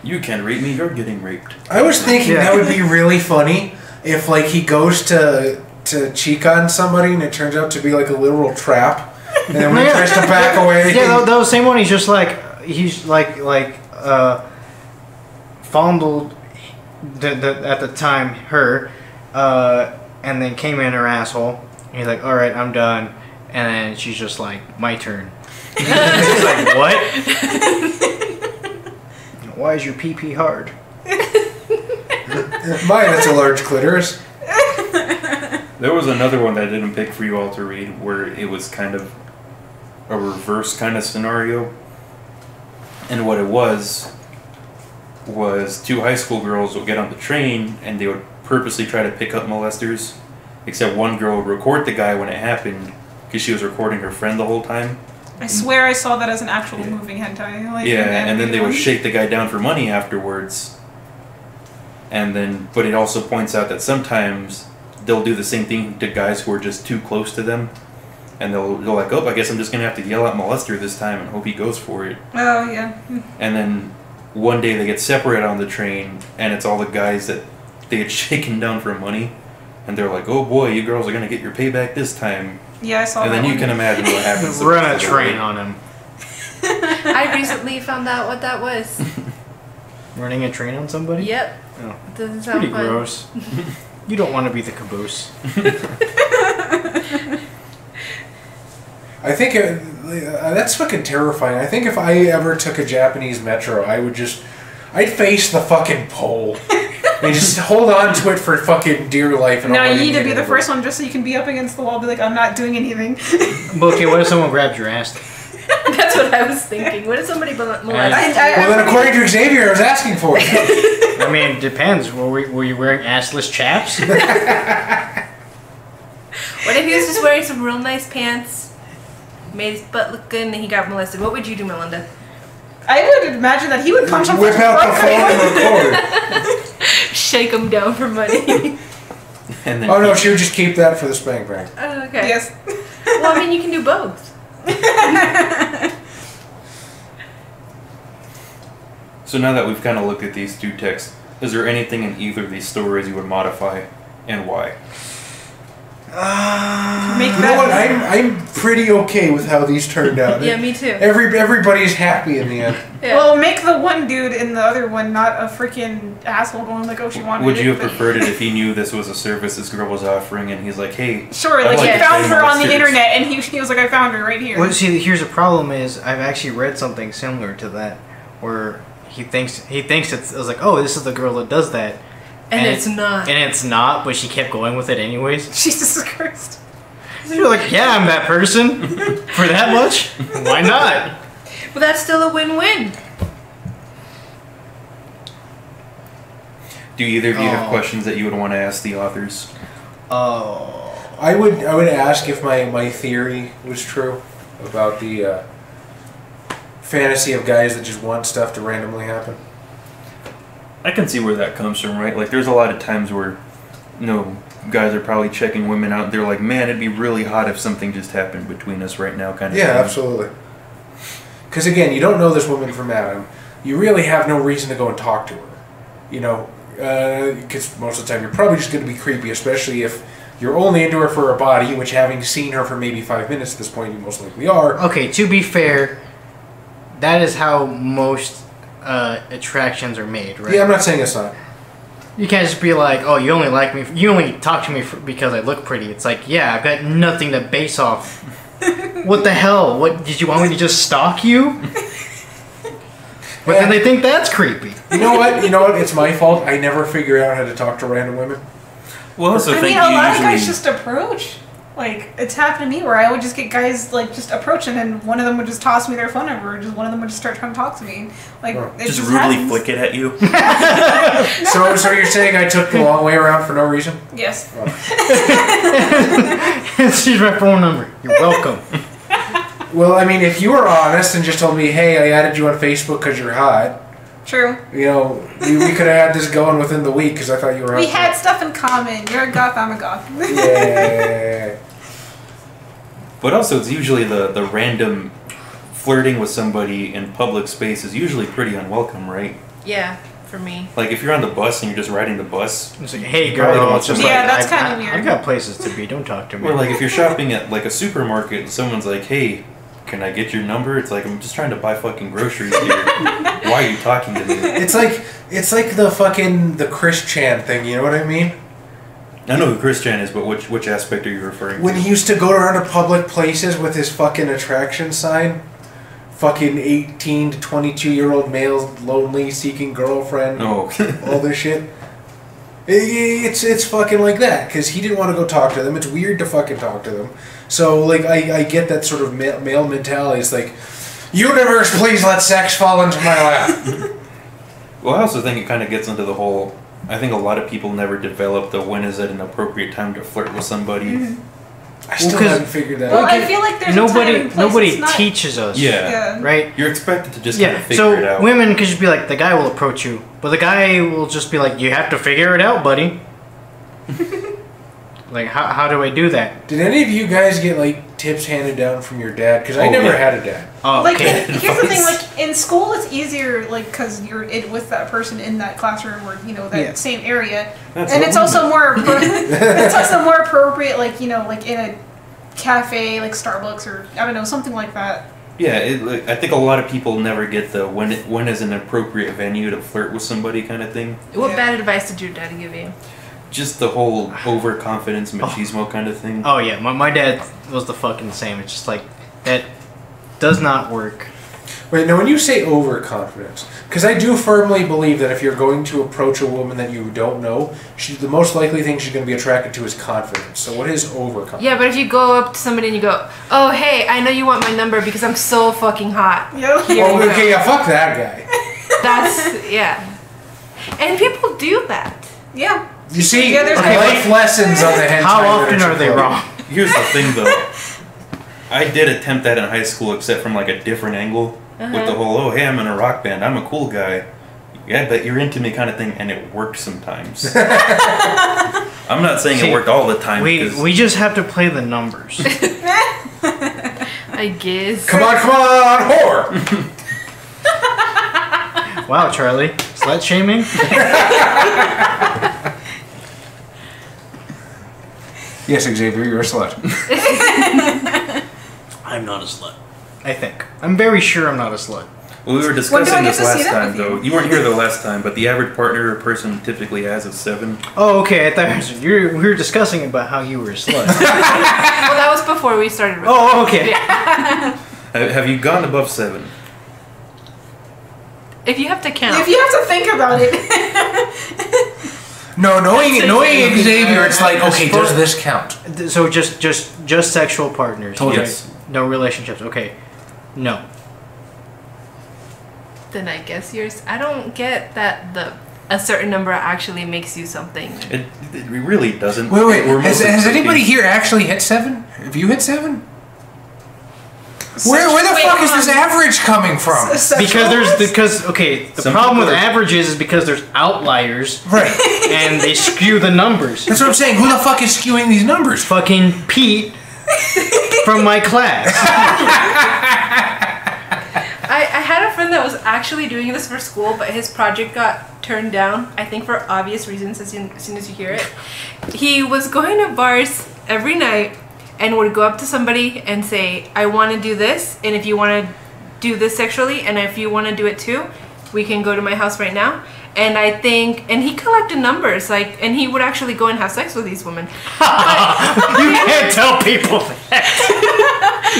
You can't rape me, you're getting raped. I was thinking that would be really funny if, like, he goes to Chikan somebody and it turns out to be like a literal trap, and then when he tries to back away. Yeah, the same one. He's fondled at the time her, and then came in her asshole. And he's like, all right, I'm done. And then she's just like, my turn. She's like, what? Why is your pee-pee hard? Mine, that's a large clitoris. There was another one that I didn't pick for you all to read where it was kind of a reverse kind of scenario. And what it was two high school girls would get on the train and they would purposely try to pick up molesters. Except one girl would record the guy when it happened because she was recording her friend the whole time. I swear I saw that as an actual moving hentai. Like, Yeah, and then they would shake the guy down for money afterwards. And then, but it also points out that sometimes they'll do the same thing to guys who are just too close to them. And they'll like, oh, I guess I'm just going to have to yell at molester this time and hope he goes for it. Oh, yeah. And then one day they get separated on the train and it's all the guys that they had shaken down for money. And they're like, oh boy, you girls are going to get your payback this time. Yeah, I saw and that. And then you can imagine what happens. Run a train on him. I recently found out what that was. Running a train on somebody? Yep. Oh. Doesn't sound Pretty fun. gross. You don't want to be the caboose. I think that's fucking terrifying. I think if I ever took a Japanese metro, I'd face the fucking pole. And just hold on to it for fucking dear life. And No, you need to be the first one just so you can be up against the wall and be like, I'm not doing anything. But okay, what if someone grabs your ass? That's what I was thinking. What if somebody molested? Well, then according to Xavier, I was asking for it. I mean, it depends. Were you wearing assless chaps? What if he was just wearing some real nice pants, made his butt look good, and then he got molested? What would you do, Melinda? I would imagine that he would punch him. Whip out the phone and record. Shake him down for money. And then Oh no, she would just keep that for the spank bank. Oh, okay. Yes. Well, I mean, you can do both. So now that we've kind of looked at these two texts, is there anything in either of these stories you would modify, and why? Make You know what? I'm pretty okay with how these turned out. Yeah, me too. Everybody's happy in the end. Yeah. Well, make the one dude and the other one not a freaking asshole going like, oh, she wanted Would it, you have but- preferred it if he knew this was a service this girl was offering, and he's like, hey, Sure, I'd like he to found train her on the molesters. internet and he was like, I found her right here. Well, see, here's the problem is I've actually read something similar to that, where he thinks it's like, oh, this is the girl that does that, and it's not. and it's not, but she kept going with it anyways. Jesus Christ. You're like, yeah, I'm that person for that much. Why not? But that's still a win-win. Do either of you have Oh. questions that you would want to ask the authors? Oh, I would ask if my theory was true about the fantasy of guys that just want stuff to randomly happen. I can see where that comes from, right? Like, there's a lot of times where, guys are probably checking women out. They're like, man, it'd be really hot if something just happened between us right now, kind of Yeah, thing. absolutely. Because again, you don't know this woman from Adam. You really have no reason to go and talk to her. Because most of the time you're probably just going to be creepy, especially if you're only into her for her body, which having seen her for maybe 5 minutes at this point, you most likely are. okay. To be fair, that is how most attractions are made, right? Yeah, I'm not saying it's not. You can't just be like, oh, you only like me. You only talk to me because I look pretty. It's like, yeah, I've got nothing to base off. What the hell? What did you want me to just stalk you? But then they think that's creepy. You know what? It's my fault. I never figure out how to talk to random women. Well, I also I think mean, a you lot of usually... guys just approach. Like, it's happened to me where I would just get guys, like, just approaching and one of them would just toss me their phone number or just one of them would just start trying to talk to me. Like, Oh. it just just rudely happens. flick it at you. So you're saying I took the long way around for no reason? Yes. She's my phone number. You're welcome. Well, I mean, if you were honest and just told me, hey, I added you on Facebook because you're hot, True. we could have had this going within the week because I thought you were hot. We had stuff in common. You're a goth, I'm a goth. Yeah. But also, it's usually the random flirting with somebody in public space is usually pretty unwelcome, right? Yeah, for me. Like, if you're on the bus and you're just riding the bus, It's like, hey, You probably don't girl. want It's just somebody- like, Yeah, that's kinda I've weird. got places to be. Don't talk to me. or like if you're shopping at like a supermarket and someone's like, hey, can I get your number? It's like, I'm just trying to buy fucking groceries here. Why are you talking to me? It's like the fucking Chris Chan thing, you know what I mean? I know who Christian is, but which aspect are you referring When to? he used to go around to public places with his fucking attraction sign, fucking 18 to 22-year-old male, lonely, seeking girlfriend, Oh. all this shit. It's fucking like that, because he didn't want to go talk to them. It's weird to fucking talk to them. So, like, I get that sort of male mentality. It's like, universe, please let sex fall into my lap. Well, I also think it kind of gets into the whole... I think a lot of people never develop the when is it an appropriate time to flirt with somebody. Mm-hmm. I still haven't figured that Well, out. I feel like there's a time and place. Nobody It's not- teaches us. Yeah. Right? You're expected to just kind of Yeah, figure it out. so women could just be like, the guy will approach you, but the guy will just be like, you have to figure it out, buddy. Like, how do I do that? Did any of you guys get, like, tips handed down from your dad? Because I Oh, never yeah. had a dad. Oh, Like, okay. here's the thing, like, in school it's easier, like, because you're with that person in that classroom or, you know, that Yeah. same area. That's And what it's we also do. more, it's also more appropriate, like, you know, like in a cafe, like Starbucks or, I don't know, something like that. Yeah, like, I think a lot of people never get the when is an appropriate venue to flirt with somebody kind of thing. What Yeah. bad advice did your dad give you? Just the whole overconfidence machismo kind of thing. Oh, yeah, my dad was the fucking same. It's just like, that does not work. Wait, now when you say overconfidence, because I do firmly believe that if you're going to approach a woman that you don't know, the most likely thing she's going to be attracted to is confidence. So what is overconfidence? Yeah, but if you go up to somebody and you go, oh, hey, I know you want my number because I'm so fucking hot. Yeah. Here Oh, you go. okay, yeah, fuck that guy. That's, yeah. And people do that. Yeah. You see, Yeah, there's- life lessons on the hentai How often literature are they club. wrong? Here's the thing though. I did attempt that in high school, except from like a different angle. With the whole, oh hey, I'm in a rock band, I'm a cool guy. Yeah, but you're into me kind of thing, and it worked sometimes. I'm not saying See, it worked all the time. We just have to play the numbers. I guess. Come on, whore! Wow, Charlie. Slut shaming? Yes, Xavier, you're a slut. I'm not a slut. I think. I'm very sure I'm not a slut. Well, we were When do I discussing get this to see last that time, with you? though. You weren't here the last time, but the average partner a person typically has is 7. Oh, okay. I thought we were discussing about how you were a slut. Well, that was before we started. Oh, okay. Yeah. Have you gone above 7? If you have to count. If you have to think about it. No, knowing Xavier, it's like, okay, does this count? So just sexual partners. Totally. Yes. No relationships. Okay. No. Then I guess yours. I don't get that a certain number actually makes you something. It really doesn't. Wait, We're has mostly anybody thinking- here actually hit 7? Have you hit 7? Where the Wait, fuck is hold this on. average coming from? The Some problem with people are- averages is because there's outliers Right. and they skew the numbers. That's what I'm saying. Who the fuck is skewing these numbers? Fucking Pete from my class. I had a friend that was actually doing this for school, but his project got turned down, I think for obvious reasons as soon as you hear it. He was going to bars every night and would go up to somebody and say, I want to do this, and if you want to do this sexually, and if you want to do it too, we can go to my house right now. And I think, and he collected numbers, like, and he would actually go and have sex with these women. You can't tell people that.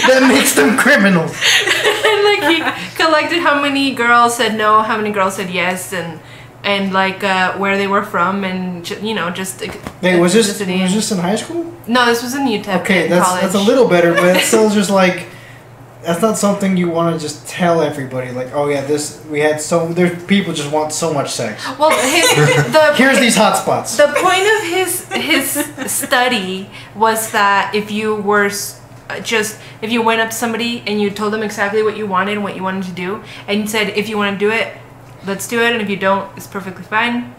That makes them criminals. And like he collected how many girls said no, how many girls said yes, and like where they were from, and just. Hey, was this ethnicity. this in high school? No, this was in UTEP. Okay, in that's college. a little better, but it's still just like that's not something you want to just tell everybody. Like, oh yeah, there's people just want so much sex. Well, Here's these hot spots. The point of his study was that if you were if you went up to somebody and you told them exactly what you wanted and what you wanted to do, and you said, if you want to do it, let's do it, and if you don't, it's perfectly fine,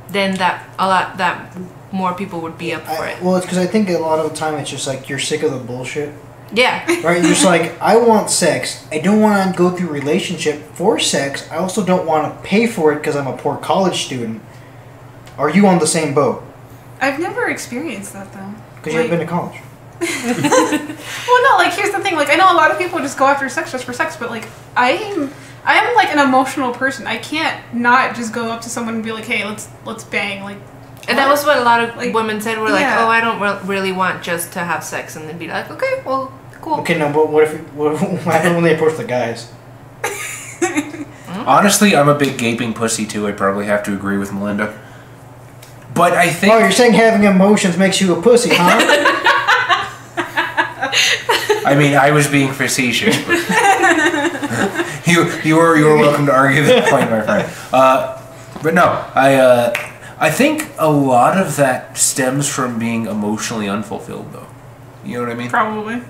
then that more people would be up for it. Well, it's because I think a lot of the time it's just like you're sick of the bullshit. Yeah. Right? You're just like, I want sex. I don't want to go through a relationship for sex. I also don't want to pay for it because I'm a poor college student. Are you on the same boat? I've never experienced that though. Because you haven't been to college. Well, no, like here's the thing. Like I know a lot of people just go after sex just for sex, but like I am like an emotional person. I can't not just go up to someone and be like, "Hey, let's bang." Like And that was what a lot of Like, women said. Were like, yeah. oh, I don't really want just to have sex, and then be like, okay, well, cool. Okay, no, but what happened when they approach the guys? Honestly, I'm a big gaping pussy too. I'd probably have to agree with Melinda. But I think... Oh, you're saying having emotions makes you a pussy, huh? I mean, I was being facetious. But you were welcome to argue that point, my friend. But no, I think a lot of that stems from being emotionally unfulfilled, though. You know what I mean? Probably.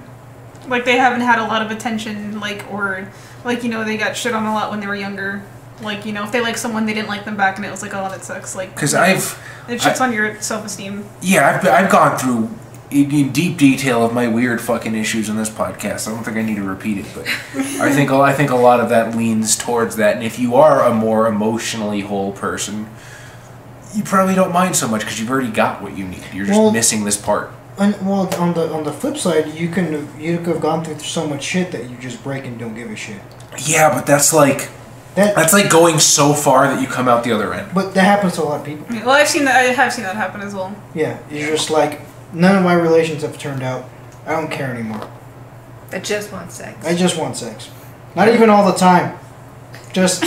Like, they haven't had a lot of attention, like, or, like, you know, they got shit on a lot when they were younger. Like, you know, if they like someone, they didn't like them back, and it was like, oh, that sucks. Like, Because it shits on your self-esteem. Yeah, I've gone through in deep detail of my weird fucking issues in this podcast. I don't think I need to repeat it, but I think a lot of that leans towards that. And if you are a more emotionally whole person, you probably don't mind so much because you've already got what you need. You're just missing this part. On the flip side, you could have gone through so much shit that you just break and don't give a shit. Yeah, but that's like going so far that you come out the other end. But that happens to a lot of people. Well, I have seen that happen as well. Yeah, you're just like, none of my relations have turned out. I don't care anymore. I just want sex. I just want sex. Not even all the time. Just...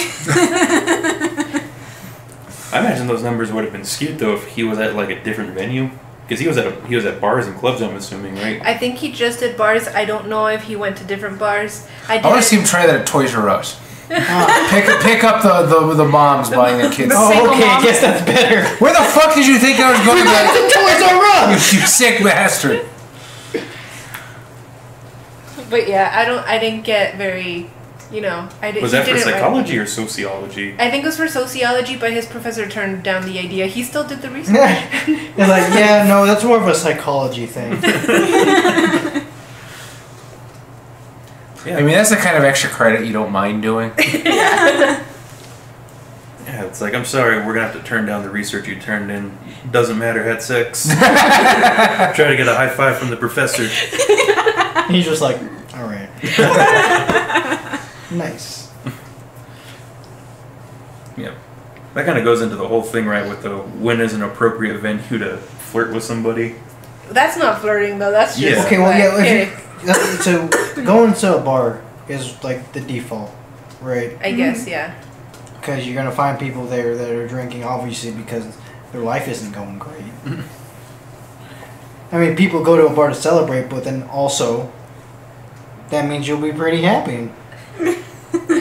I imagine those numbers would have been skewed though if he was at like a different venue, because he was at bars and clubs. I'm assuming, right? I think he just did bars. I don't know if he went to different bars. I want to see him try that at Toys R Us. Pick up the moms buying their kids. Oh, okay, I guess that's better. Where the fuck did you think I was going? To Toys R Us. You sick bastard. But yeah, I didn't get very, you know, I didn't. Was that for psychology or sociology? I think it was for sociology, but his professor turned down the idea. He still did the research. They're like, yeah, no, that's more of a psychology thing. Yeah. I mean, that's the kind of extra credit you don't mind doing. Yeah, it's like, I'm sorry, we're going to have to turn down the research you turned in. Doesn't matter, had sex. Try to get a high five from the professor. He's just like, alright. Nice. Yeah. That kind of goes into the whole thing, right, with the when is an appropriate venue to flirt with somebody. That's not flirting, though. That's just... Yeah. Okay, well, yeah, so going to a bar is like the default, right? I guess, yeah. Because you're going to find people there that are drinking, obviously, because their life isn't going great. I mean, people go to a bar to celebrate, but then also, that means you'll be pretty happy.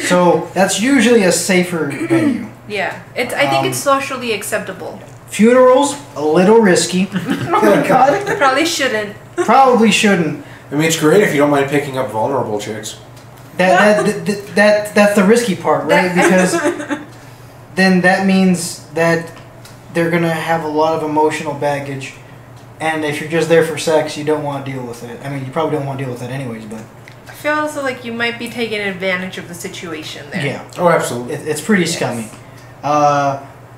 So, that's usually a safer venue. Yeah. I think it's socially acceptable. Funerals, a little risky. Oh, God. Probably shouldn't. Probably shouldn't. I mean, it's great if you don't mind picking up vulnerable chicks. That's the risky part, right? Because then that means that they're going to have a lot of emotional baggage, and if you're just there for sex, you don't want to deal with it. I mean, you probably don't want to deal with it anyways, but... I feel also like you might be taking advantage of the situation there. Yeah. Oh, absolutely. It's pretty scummy.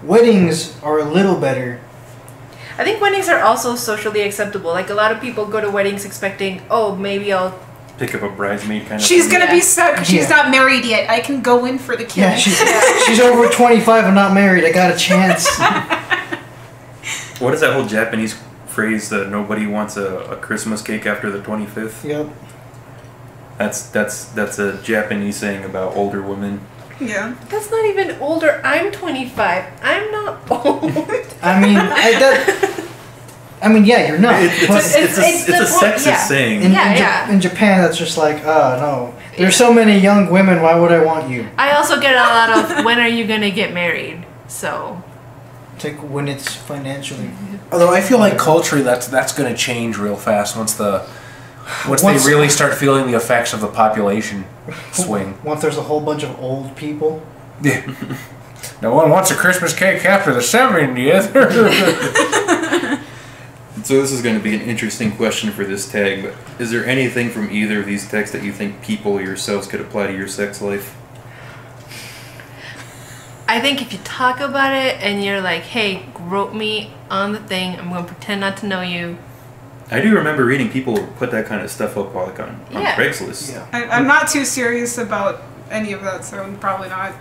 Weddings are a little better. I think weddings are also socially acceptable. Like, a lot of people go to weddings expecting, oh, maybe I'll... Pick up a bridesmaid kind of She's thing. gonna be stuck because she's not married yet. I can go in for the kid. Yeah, she's over 25 and not married. I got a chance. What is that whole Japanese phrase that nobody wants a Christmas cake after the 25th? Yep. That's a Japanese saying about older women. Yeah. That's not even older. I'm 25. I'm not old. I mean, yeah, you're not. It's a sexist saying. In Japan, that's just like, oh, no. There's so many young women, why would I want you? I also get a lot of, when are you going to get married? So... It's like when it's financially... Although I feel like culturally that's going to change real fast once they really start feeling the effects of the population swing. Once there's a whole bunch of old people. Yeah. No one wants a Christmas cake after the 70th. So this is going to be an interesting question for this tag, but is there anything from either of these texts that you think people or yourselves could apply to your sex life? I think if you talk about it and you're like, hey, grope me on the thing, I'm going to pretend not to know you. I do remember reading people put that kind of stuff up on Craigslist. Yeah. I'm not too serious about any of that, so probably not.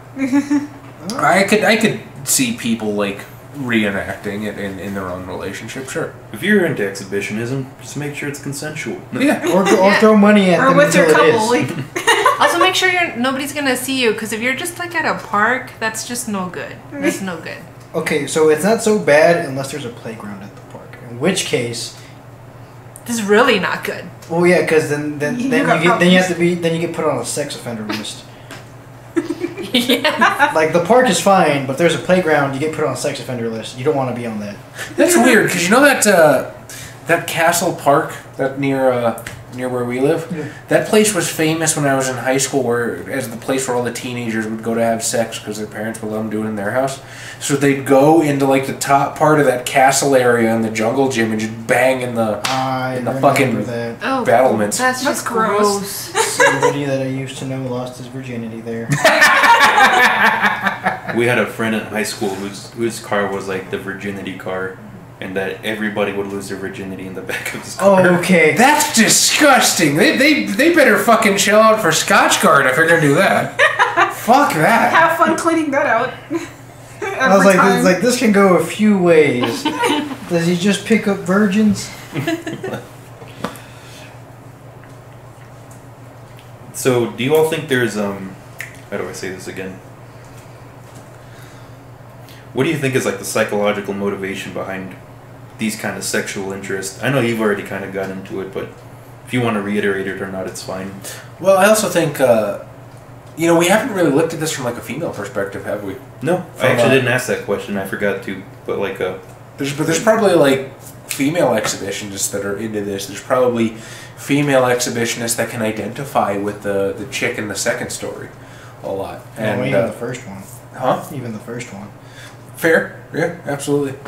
I could see people like reenacting it in their own relationship, sure. If you're into exhibition,ism, just make sure it's consensual. Yeah. Or throw money at Or them with your until it couple, is. like Also, make sure nobody's gonna see you, because if you're just like at a park, that's just no good. That's no good. Okay, so it's not so bad unless there's a playground at the park. In which case, This is really not good. well, yeah, because then You you got get put on a sex offender list. Yeah. Like the park is fine, but if there's a playground, you get put on a sex offender list. You don't want to be on that. That's weird, because you know that Castle Park that near where we live? Yeah. That place was famous when I was in high school, as the place where all the teenagers would go to have sex because their parents would let them do it in their house. So they'd go into like the top part of that castle area in the jungle gym and just bang in the fucking that. Oh, battlements. that's just gross. Somebody that I used to know lost his virginity there. We had a friend in high school whose car was like the virginity car, and that everybody would lose their virginity in the back of his car. Oh, okay. That's disgusting. They better fucking chill out for Scotch Guard if they're gonna do that. Fuck that. have fun cleaning that out. I was like, this can go a few ways. Does he just pick up virgins? So, do you all think there's how do I say this again? What do you think is like the psychological motivation behind these kind of sexual interests? I know you've already kind of got into it, but if you want to reiterate it or not, it's fine. Well, I also think we haven't really looked at this from like a female perspective, have we? No, I actually didn't ask that question. I forgot to, but like There's probably like female exhibitionists that are into this. There's probably female exhibitionists that can identify with the chick in the second story a lot. And even the first one. Huh? Even the first one. Fair. Yeah, absolutely.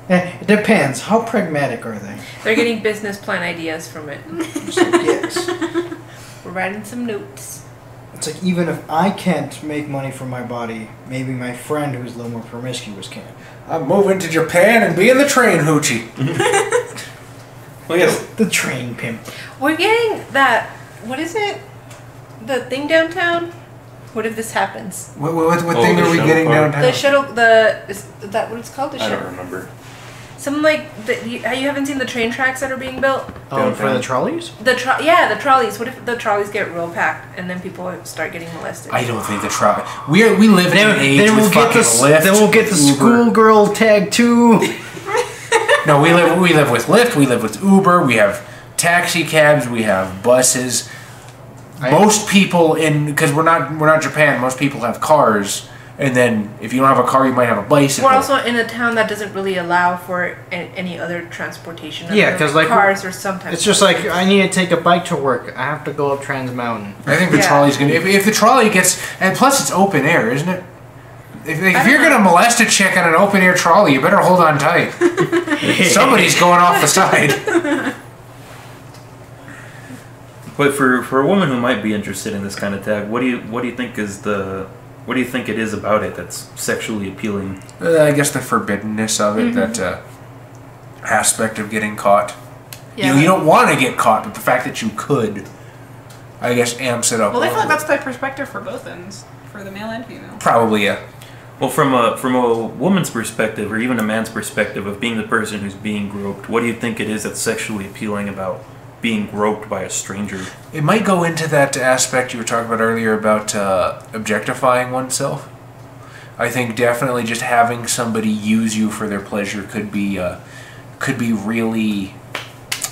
It depends. How pragmatic are they? They're getting business plan ideas from it. Yes. We're writing some notes. It's like, even if I can't make money from my body, maybe my friend who's a little more promiscuous can. I'm moving to Japan and being the train hoochie. well, yeah. The train pimp. We're getting that. What is it? The thing downtown? What if this happens? What Oh, thing the are we shuttle getting car? downtown? The shuttle. Is that what it's called? The I shuttle. don't remember. Something like you haven't seen the train tracks that are being built. Oh, for the trolleys? The trolleys. What if the trolleys get real packed and then people start getting molested? I don't think the trolley. We live in an age with fucking Lyft. Then we'll get the Uber. schoolgirl tag too. No, we live with Lyft. We live with Uber. We have taxi cabs. We have buses. Most people because we're not Japan. Most people have cars, and then if you don't have a car, you might have a bicycle. We're also in a town that doesn't really allow for any other transportation. Yeah, 'cause, like, cars or sometimes. It's just like, I need to take a bike to work. I have to go up Trans Mountain. I think the Yeah. trolley's gonna. If the trolley gets, and plus it's open air, isn't it? If you're gonna molest a chick on an open air trolley, you better hold on tight. Somebody's going off the side. But for a woman who might be interested in this kind of tag, what do you think it is about it that's sexually appealing? I guess the forbiddenness of it, that aspect of getting caught. Yeah. You don't want to get caught, but the fact that you could, I guess, amps it up. Well, a I feel like little that's the perspective for both ends, for the male and female. bit. Probably, yeah. Well, from a woman's perspective, or even a man's perspective of being the person who's being groped, what do you think it is that's sexually appealing about being groped by a stranger? It might go into that aspect you were talking about earlier about objectifying oneself. I think definitely just having somebody use you for their pleasure could be really,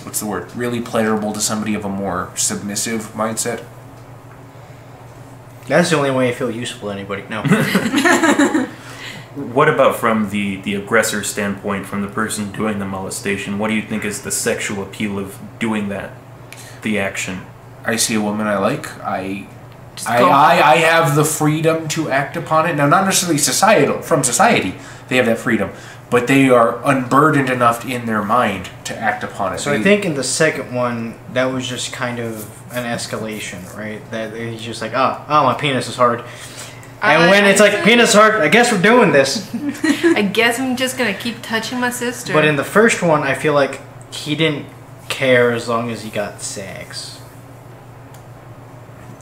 what's the word? Really pleasurable to somebody of a more submissive mindset. That's the only way I feel useful to anybody. No. What about from the aggressor standpoint, from the person doing the molestation? What do you think is the sexual appeal of doing that, the action? I see a woman I like. I go. have the freedom to act upon it. Now, not necessarily from society, they have that freedom, but they are unburdened enough in their mind to act upon it. So I think in the second one, that was just kind of an escalation, right? That he's just like, oh, my penis is hard. And when it's like, penis hard, I guess we're doing this. I guess I'm just gonna keep touching my sister. But in the first one, I feel like he didn't care as long as he got sex.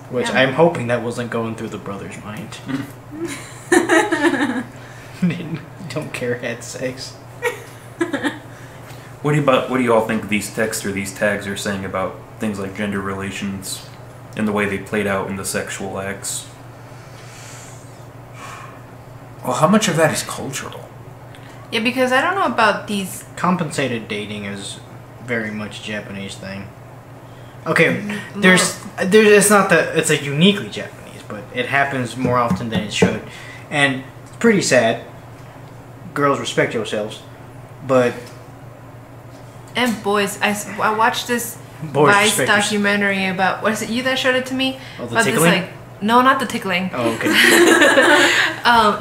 Which Yeah. I'm hoping that wasn't going through the brother's mind. don't care had sex. What do you all think these texts or these tags are saying about things like gender relations and the way they played out in the sexual acts? Well, how much of that is cultural? Yeah, because I don't know about these. Compensated dating is very much a Japanese thing. Okay, there's it's not that it's a uniquely Japanese, but it happens more often than it should, and it's pretty sad. Girls, respect yourselves, but And boys, I watched this boys Vice respect documentary about, was it you that showed it to me? Oh, the about tickling? this, no, not the tickling. Oh, okay.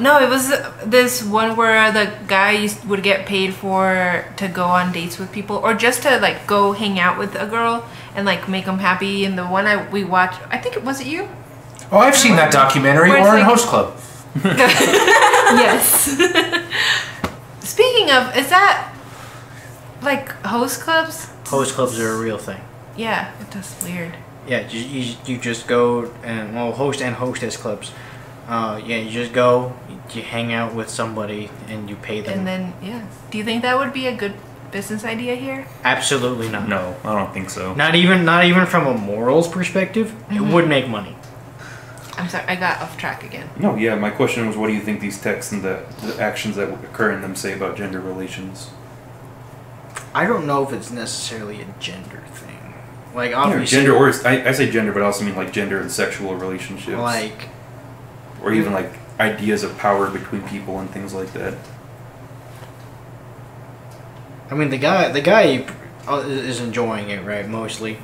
No, it was this one where the guy would get paid to go on dates with people, or just to like go hang out with a girl and like make them happy. And the one we watched, I think was it you? Oh, I've seen that documentary. Where it's Or in like- Host Club. Yes. Speaking of, is that like host clubs? Host clubs are a real thing. Yeah, that's weird. Yeah, you just go and host and hostess clubs. Yeah, you just go, you hang out with somebody, and you pay them. And then do you think that would be a good business idea here? Absolutely not. No, I don't think so. Not even from a morals perspective, it would make money. I'm sorry, I got off track again. No, yeah, my question was what do you think these texts and the actions that occur in them say about gender relations? I don't know if it's necessarily a gender thing. Like Yeah, obviously, gender, or I say gender, but I also mean like gender and sexual relationships. like or even like ideas of power between people and things like that. I mean the guy is enjoying it, right? Mostly.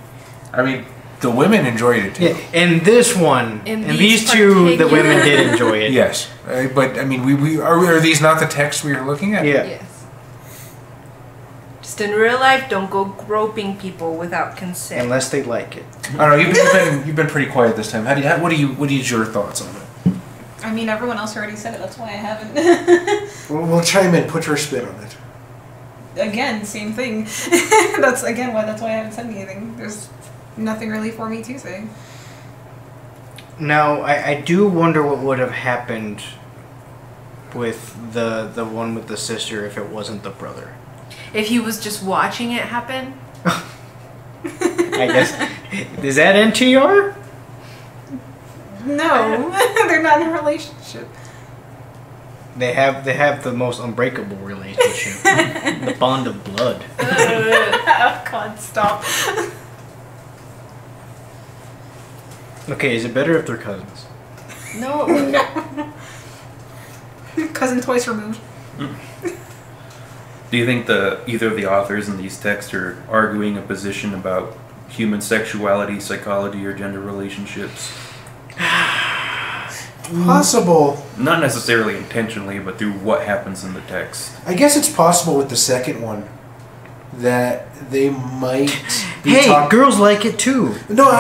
I mean, the women enjoyed it too. Yeah, and this one, In and these these two, the particular- women did enjoy it. Yes, but I mean, we are these not the texts we are looking at? Yeah. Yes. Just in real life, don't go groping people without consent. Unless they like it. I don't know. You've been pretty quiet this time. What is your thoughts on it? I mean, everyone else already said it. That's why I haven't. We'll chime in. Put your spin on it. Again, same thing. That's why I haven't said anything. There's nothing really for me to say. Now, I do wonder what would have happened with the one with the sister if it wasn't the brother. If he was just watching it happen, I guess. Is that NTR? No, they're not in a relationship. They have the most unbreakable relationship. The bond of blood. Oh God, stop. Okay, is it better if they're cousins? no. Cousin twice removed. Do you think either of the authors in these texts are arguing a position about human sexuality, psychology, or gender relationships? Possible. Not necessarily intentionally, but through what happens in the text. I guess it's possible with the second one that they might be Hey, girls like it too. No,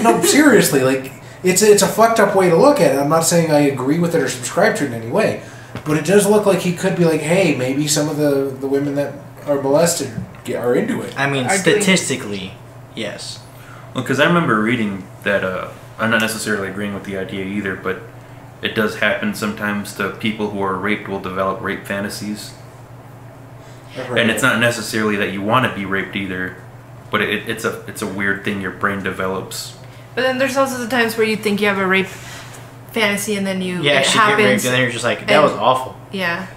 no, seriously, like it's a fucked up way to look at it. I'm not saying I agree with it or subscribe to it in any way, but it does look like he could be like, hey, maybe some of the women that are molested are into it. I mean, Are statistically, yes. Well, because I remember reading that, I'm not necessarily agreeing with the idea either, but it does happen sometimes to people who are raped will develop rape fantasies. I've heard And that. it's not necessarily that you want to be raped either, but it's a weird thing your brain develops. But then there's also the times where you think you have a rape fantasy and then You it actually happens. get raped, and then you're just like, that and- was awful. Yeah.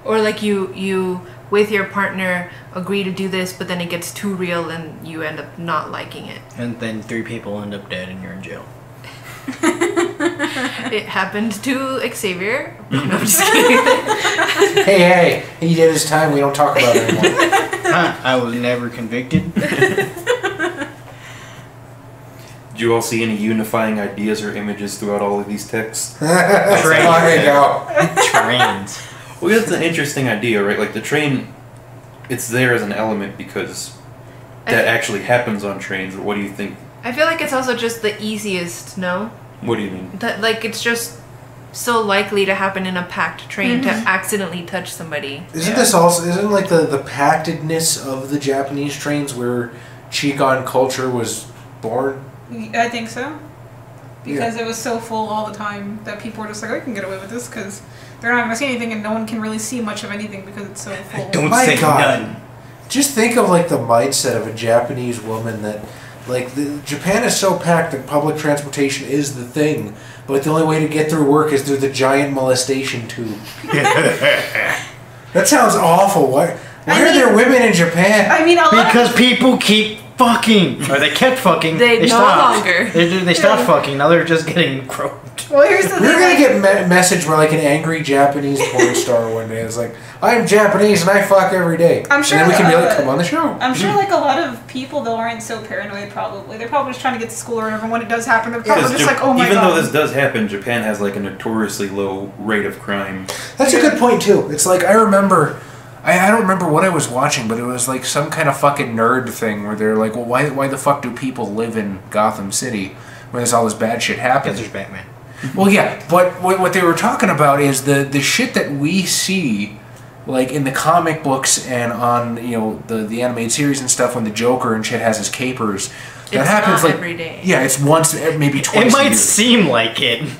Or like you with your partner agree to do this, but then it gets too real and you end up not liking it. And then 3 people end up dead and you're in jail. It happened to Xavier. No, I'm just kidding. Hey, he did his time. We don't talk about it anymore. I was never convicted. Do you all see any unifying ideas or images throughout all of these texts? There you go. Trains. Well, that's an interesting idea, right? Like the train, it's there as an element because that actually happens on trains. What do you think? I feel like it's also just the easiest, no? What do you mean? That like it's just so likely to happen in a packed train to accidentally touch somebody. Isn't this also like the pactedness of the Japanese trains where Chikan culture was born? I think so. Because it was so full all the time that people were just like, I can get away with this because they're not going to see anything, and no one can really see much of anything because it's so full. Don't My say God. none. Just think of like the mindset of a Japanese woman that, like, Japan is so packed that public transportation is the thing, but the only way to get through work is through the giant molestation tube. That sounds awful. Why are there women in Japan? I mean, Because people keep fucking, or they kept fucking. They no stopped. longer. They stopped fucking. Now they're just getting groped. well, here's the thing. We're gonna get message where like an angry Japanese porn star one day is like, I'm Japanese and I fuck every day. I'm sure. And then we can be like, come on the show. I'm sure, like, a lot of people though aren't so paranoid. Probably they're probably just trying to get to school or whatever. When it does happen, they're probably just like, oh my even god. though this does happen, Japan has like a notoriously low rate of crime. That's a good point too. It's like I remember. I don't remember what I was watching, but it was like some kind of fucking nerd thing where they're like, well, why the fuck do people live in Gotham City when there's all this bad shit happening? Because there's Batman. Well, yeah, but what they were talking about is the shit that we see, like in the comic books and on the animated series and stuff when the Joker and shit has his capers. That happens not like every day. Yeah, it's once, maybe twice. It a might year. seem like it.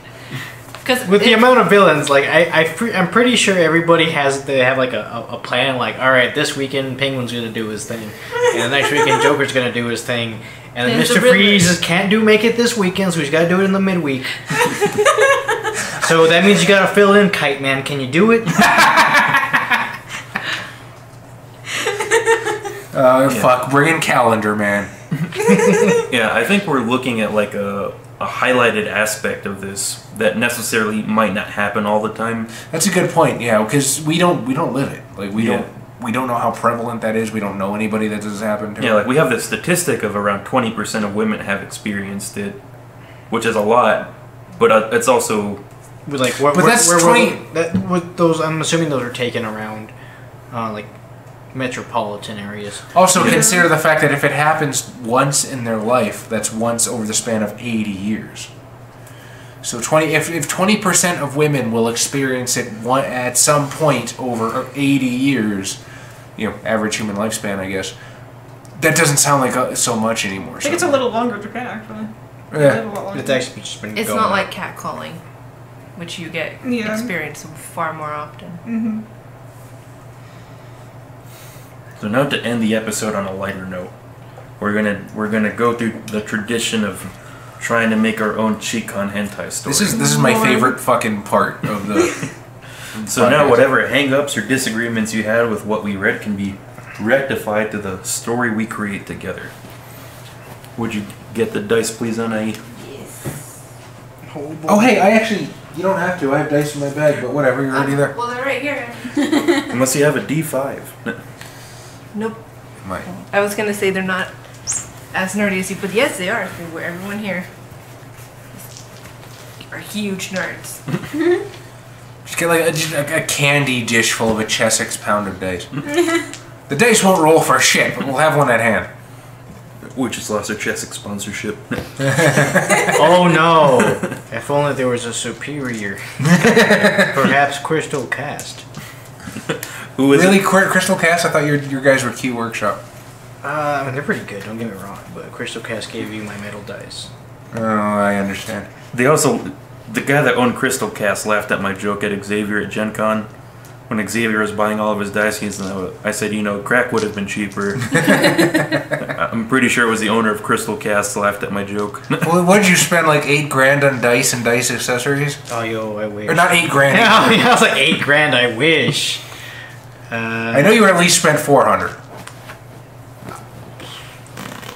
With the amount of villains, like I'm pretty sure everybody they have like a plan. Like, all right, this weekend Penguin's gonna do his thing, and the next weekend Joker's gonna do his thing, and then There's Mr. the Riddler. Freeze can't make it this weekend, so he's got to do it in the midweek. So that means you got to fill in. Kite Man, can you do it? Fuck, bring in Calendar Man. Yeah, I think we're looking at like a highlighted aspect of this that necessarily might not happen all the time. That's a good point. Yeah, because we don't live it. Like we don't know how prevalent that is. We don't know anybody that this has happened to. Yeah, like we have this statistic of around 20% of women have experienced it, which is a lot, but it's also Like, But that's 20 those. I'm assuming those are taken around, like metropolitan areas. Also, consider the fact that if it happens once in their life, that's once over the span of 80 years. So if 20% of women will experience it at some point over 80 years, average human lifespan, I guess, that doesn't sound like so much anymore. I think it's a little longer in Japan, actually. Yeah. It's actually just been. It's going not up. like catcalling, which you get experience far more often. Mm-hmm. So now to end the episode on a lighter note, we're gonna go through the tradition of trying to make our own Chikan hentai story. This is my favorite fucking part of the. So now whatever hang-ups or disagreements you had with what we read can be rectified to the story we create together. Would you get the dice, please, Anai? Oh hey, you don't have to. I have dice in my bag, but whatever. You're already there. Well, they're right here. Unless you have a D5. Nope. Mine. I was gonna say they're not as nerdy as you, but yes, they are. Everyone here are huge nerds. Just get like a candy dish full of a Chessex pound of dice. The dice won't roll for shit, but we'll have one at hand. We just lost our Chessex sponsorship. Oh no! If only there was a superior. Perhaps Crystal Cast. Who is Really, it? Crystal Cast? I thought your guys were Key Workshop. I mean, they're pretty good, don't get me wrong, but Crystal Cast gave you my metal dice. Oh, I understand. They also, the guy that owned Crystal Cast laughed at my joke at Xavier at Gen Con. When Xavier was buying all of his dice, I said, crack would have been cheaper. I'm pretty sure it was the owner of Crystal Cast laughed at my joke. Well, what did you spend like $8,000 on dice and dice accessories? Oh, yo, I wish. Or not $8,000. Yeah, I was like $8,000. I wish. I know you at least spent $400.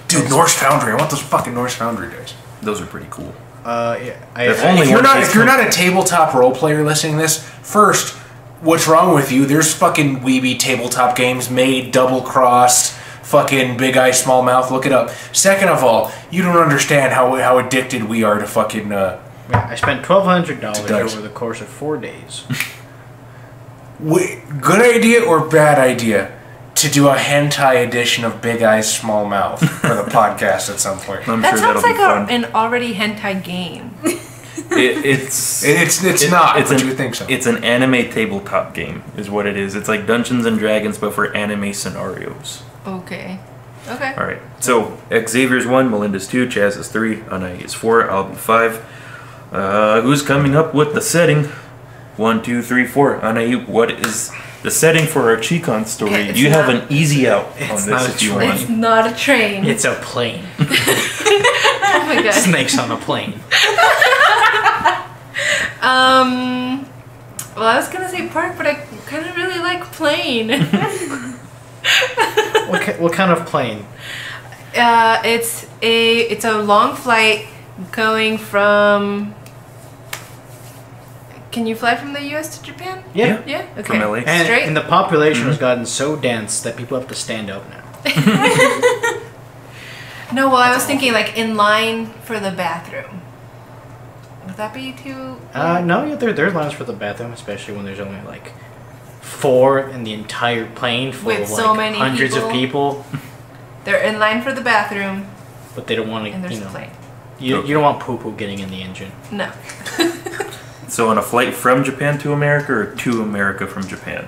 Dude, Norse Foundry. I want those fucking Norse Foundry dice. Those are pretty cool. Yeah, If If you're not a tabletop role player listening to this, first, what's wrong with you? There's fucking weeby tabletop games made, double-crossed, fucking big eye, small mouth. Look it up. Second of all, you don't understand how addicted we are to fucking. I spent $1,200 dice. over the course of 4 days. Good idea or bad idea to do a hentai edition of Big Eyes Small Mouth for the podcast at some point? I'm That sure sounds that'll like be fun. an already hentai game. It's not. It's but you would think so. It's an anime tabletop game, is what it is. It's like Dungeons and Dragons, but for anime scenarios. Okay. Okay. All right. So Xavier's 1, Melinda's 2, Chaz is 3, Anai is 4, I'll be 5. Who's coming up with the setting? 1, 2, 3, 4. Anayu, what is the setting for our Chikan story? Okay, it's You have not- an easy out on it's this not a if you train. want. It's not a train. It's a plane. Oh my god. Snakes on a plane. Well, I was gonna say park, but I kind of really like plane. What kind of plane? It's a long flight going from. Can you fly from the U.S. to Japan? Yeah. Yeah. Okay. From LA. And, Straight. and the population has gotten so dense that people have to stand up now. No, well, I was thinking like in line for the bathroom. Would that be too? No, yeah, there's lines for the bathroom, especially when there's only like 4 in the entire plane full With of like so many hundreds of people, They're in line for the bathroom, but they don't want and to, there's you a know, plane. you don't want poo-poo getting in the engine. No. So on a flight from Japan to America or to America from Japan?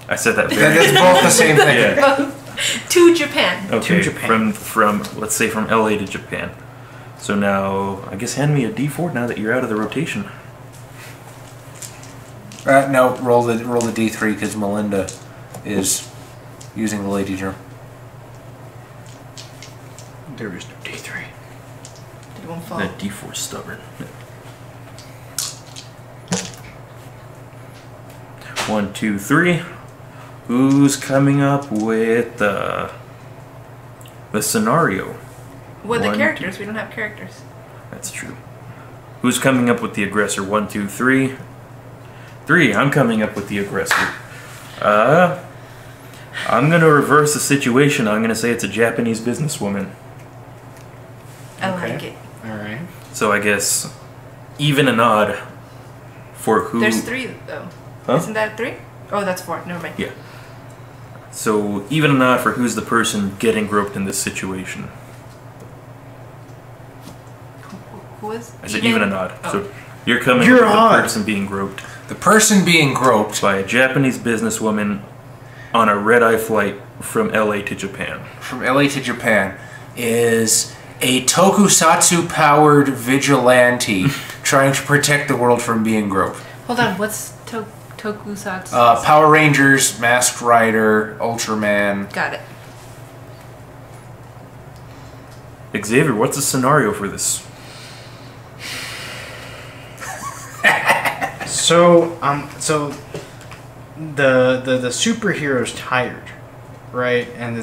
I said that very That's both the same thing. Yeah. To Japan. Okay. To Japan. From let's say from LA to Japan. So now I guess hand me a D4 now that you're out of the rotation. No, roll the D3 because Melinda is using the lady germ. There is no D3. It won't fall. That D4 is stubborn. 1, 2, 3. Who's coming up with the scenario? What the 1, characters? We don't have characters. That's true. Who's coming up with the aggressor? 1, 2, 3. 3. I'm coming up with the aggressor. I'm gonna reverse the situation. I'm gonna say it's a Japanese businesswoman. I Okay. like it. All right. So I guess even and odd for who. There's 3 though. Huh? Isn't that 3? Oh, that's 4. Never mind. Yeah. So even and odd for who's the person getting groped in this situation. Who is? I said even and odd. Oh. So you're coming You're up with odd. the person being groped The person being groped by a Japanese businesswoman on a red-eye flight from LA to Japan. From LA to Japan is a tokusatsu powered vigilante trying to protect the world from being groped. Hold on. What's tokusatsu? Power Rangers, Masked Rider, Ultraman. Got it. Xavier, what's the scenario for this? So the superhero's tired, right? And he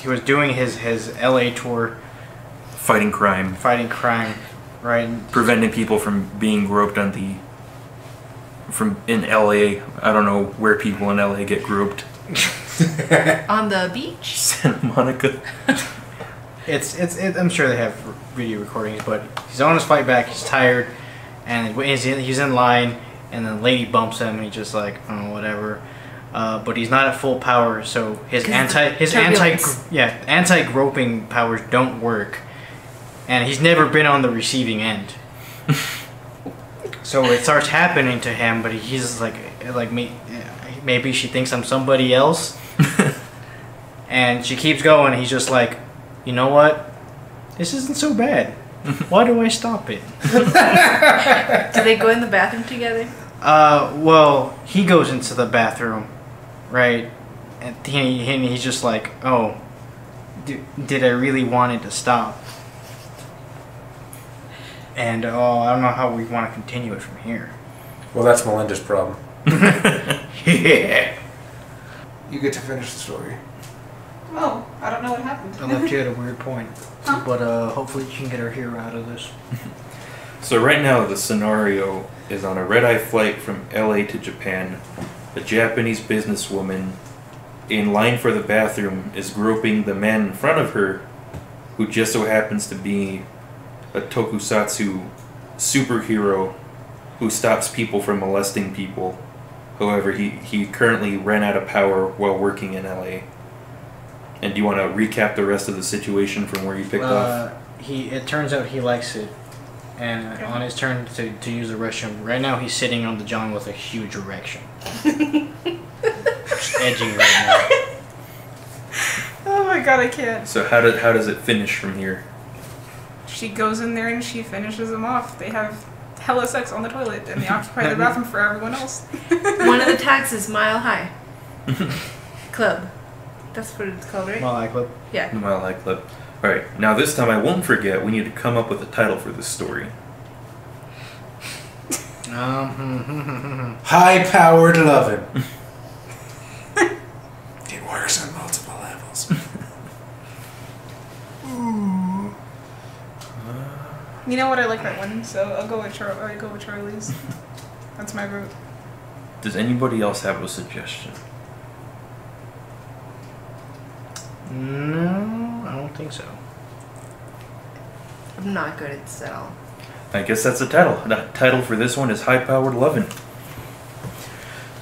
was doing his LA tour, Fighting crime, fighting crime, right? preventing people from being groped in LA. I don't know where people in LA get groped. On the beach. Santa Monica. I'm sure they have video recordings, but he's on his flight back. He's tired, and he's in line, and the lady bumps him, and he's just like, oh, whatever. But he's not at full power, so his anti groping powers don't work, and he's never been on the receiving end. So it starts happening to him, but he's just like maybe she thinks I'm somebody else, and she keeps going. He's just like, you know what? This isn't so bad. Why do I stop it? Do they go in the bathroom together? Well, he goes into the bathroom, right? And he's just like, oh, did I really want it to stop? And I don't know how we want to continue it from here. Well, that's Melinda's problem. Yeah. You get to finish the story. Oh, I don't know what happened. I left you at a weird point. Huh? But hopefully you can get our hero out of this. So right now the scenario is on a red-eye flight from LA to Japan. A Japanese businesswoman in line for the bathroom is groping the man in front of her, who just so happens to be a tokusatsu superhero who stops people from molesting people. However, he currently ran out of power while working in LA. And do you want to recap the rest of the situation from where you picked off? It turns out he likes it. And on his turn to use the restroom, right now he's sitting on the john with a huge erection. Just edging right now. Oh my god, I can't. So how does it finish from here? She goes in there and she finishes him off. They have hella sex on the toilet and they occupy the bathroom for everyone else. One of the tags is Mile High Club. That's what it's called, right? Mile High Club. Yeah. Mile High Club. Alright, now this time I won't forget, we need to come up with a title for this story. High-powered loving. It works on multiple levels. You know what? I like that one, so I'll go with Charlie's. That's my route. Does anybody else have a suggestion? No, I don't think so. I'm not good at this at all. I guess that's the title. The title for this one is High-Powered Lovin'.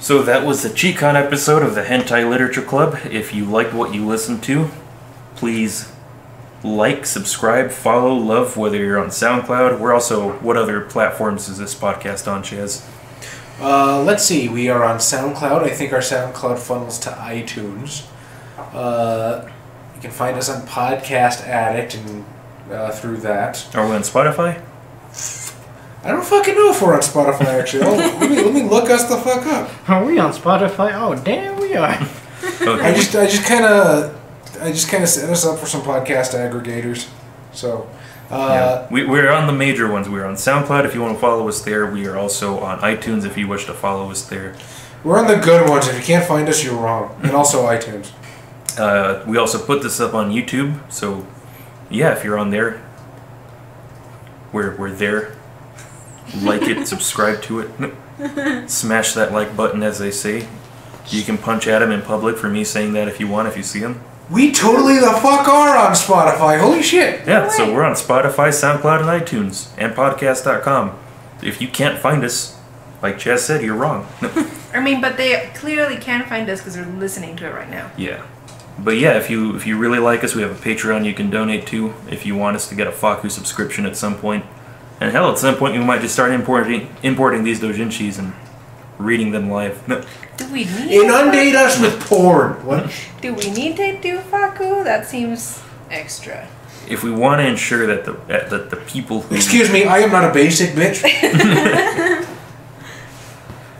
So that was the Chikan episode of the Hentai Literature Club. If you liked what you listened to, please like, subscribe, follow, love, whether you're on SoundCloud. We're also, what other platforms is this podcast on, Chaz? Let's see. We are on SoundCloud. I think our SoundCloud funnels to iTunes. You can find us on Podcast Addict and through that. Are we on Spotify? I don't fucking know if we're on Spotify, actually. Let me look us the fuck up. Are we on Spotify? Oh, damn, we are. Okay. I just kind of set us up for some podcast aggregators. So, Yeah. We're on the major ones. We're on SoundCloud if you want to follow us there. We are also on iTunes if you wish to follow us there. we're on the good ones. If you can't find us, you're wrong. And also iTunes. We also put this up on YouTube, so yeah, if you're on there, we're there. Like it, subscribe to it, smash that like button, as they say. You can punch at him in public for me saying that if you want, if you see him. We totally the fuck are on Spotify. Holy shit. Yeah, so we're on Spotify, SoundCloud, and iTunes, and podcast.com. If you can't find us, like Chaz said, you're wrong. I mean, but they clearly can find us because they're listening to it right now. Yeah. But yeah, if you really like us, we have a Patreon you can donate to if you want us to get a Faku subscription at some point. And hell, at some point we might just start importing these doujinshis and reading them live. Do we need Inundate us with porn. What? Do we need to do Faku? That seems extra. If we want to ensure that the people who... Excuse me, I am not a basic bitch.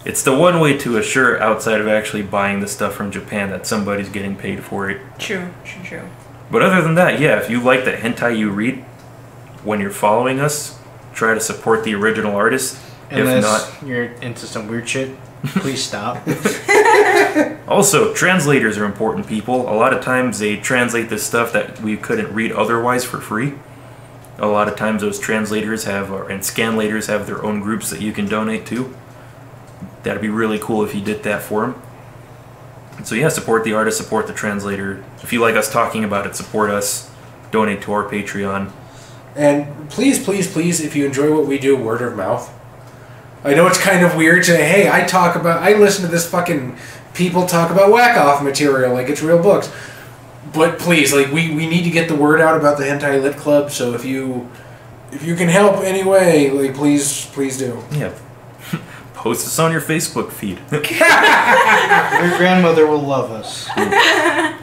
It's the one way to assure, outside of actually buying the stuff from Japan, that somebody's getting paid for it. True. But other than that, yeah, if you like the hentai you read, when you're following us, try to support the original artist. Unless if not, you're into some weird shit, please stop. Also, translators are important people. A lot of times they translate this stuff that we couldn't read otherwise for free. A lot of times those translators have, and scanlators have their own groups that you can donate to. That'd be really cool if you did that for them. So yeah, support the artist, support the translator. If you like us talking about it, support us. Donate to our Patreon. And please, please, please, if you enjoy what we do, word of mouth. I know it's kind of weird to, hey, I listen to this fucking people talk about whack-off material like it's real books. But please, like, we need to get the word out about the Hentai Lit Club, so if you can help anyway, like, please do. Yeah. Post us on your Facebook feed. Your grandmother will love us.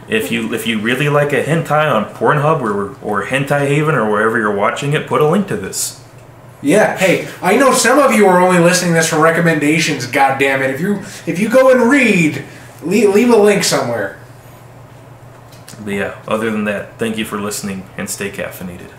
If you really like a hentai on Pornhub or Hentai Haven or wherever you're watching it, put a link to this. Yeah, hey, I know some of you are only listening to this for recommendations, goddammit. If you go and read, leave a link somewhere. But yeah, other than that, thank you for listening and stay caffeinated.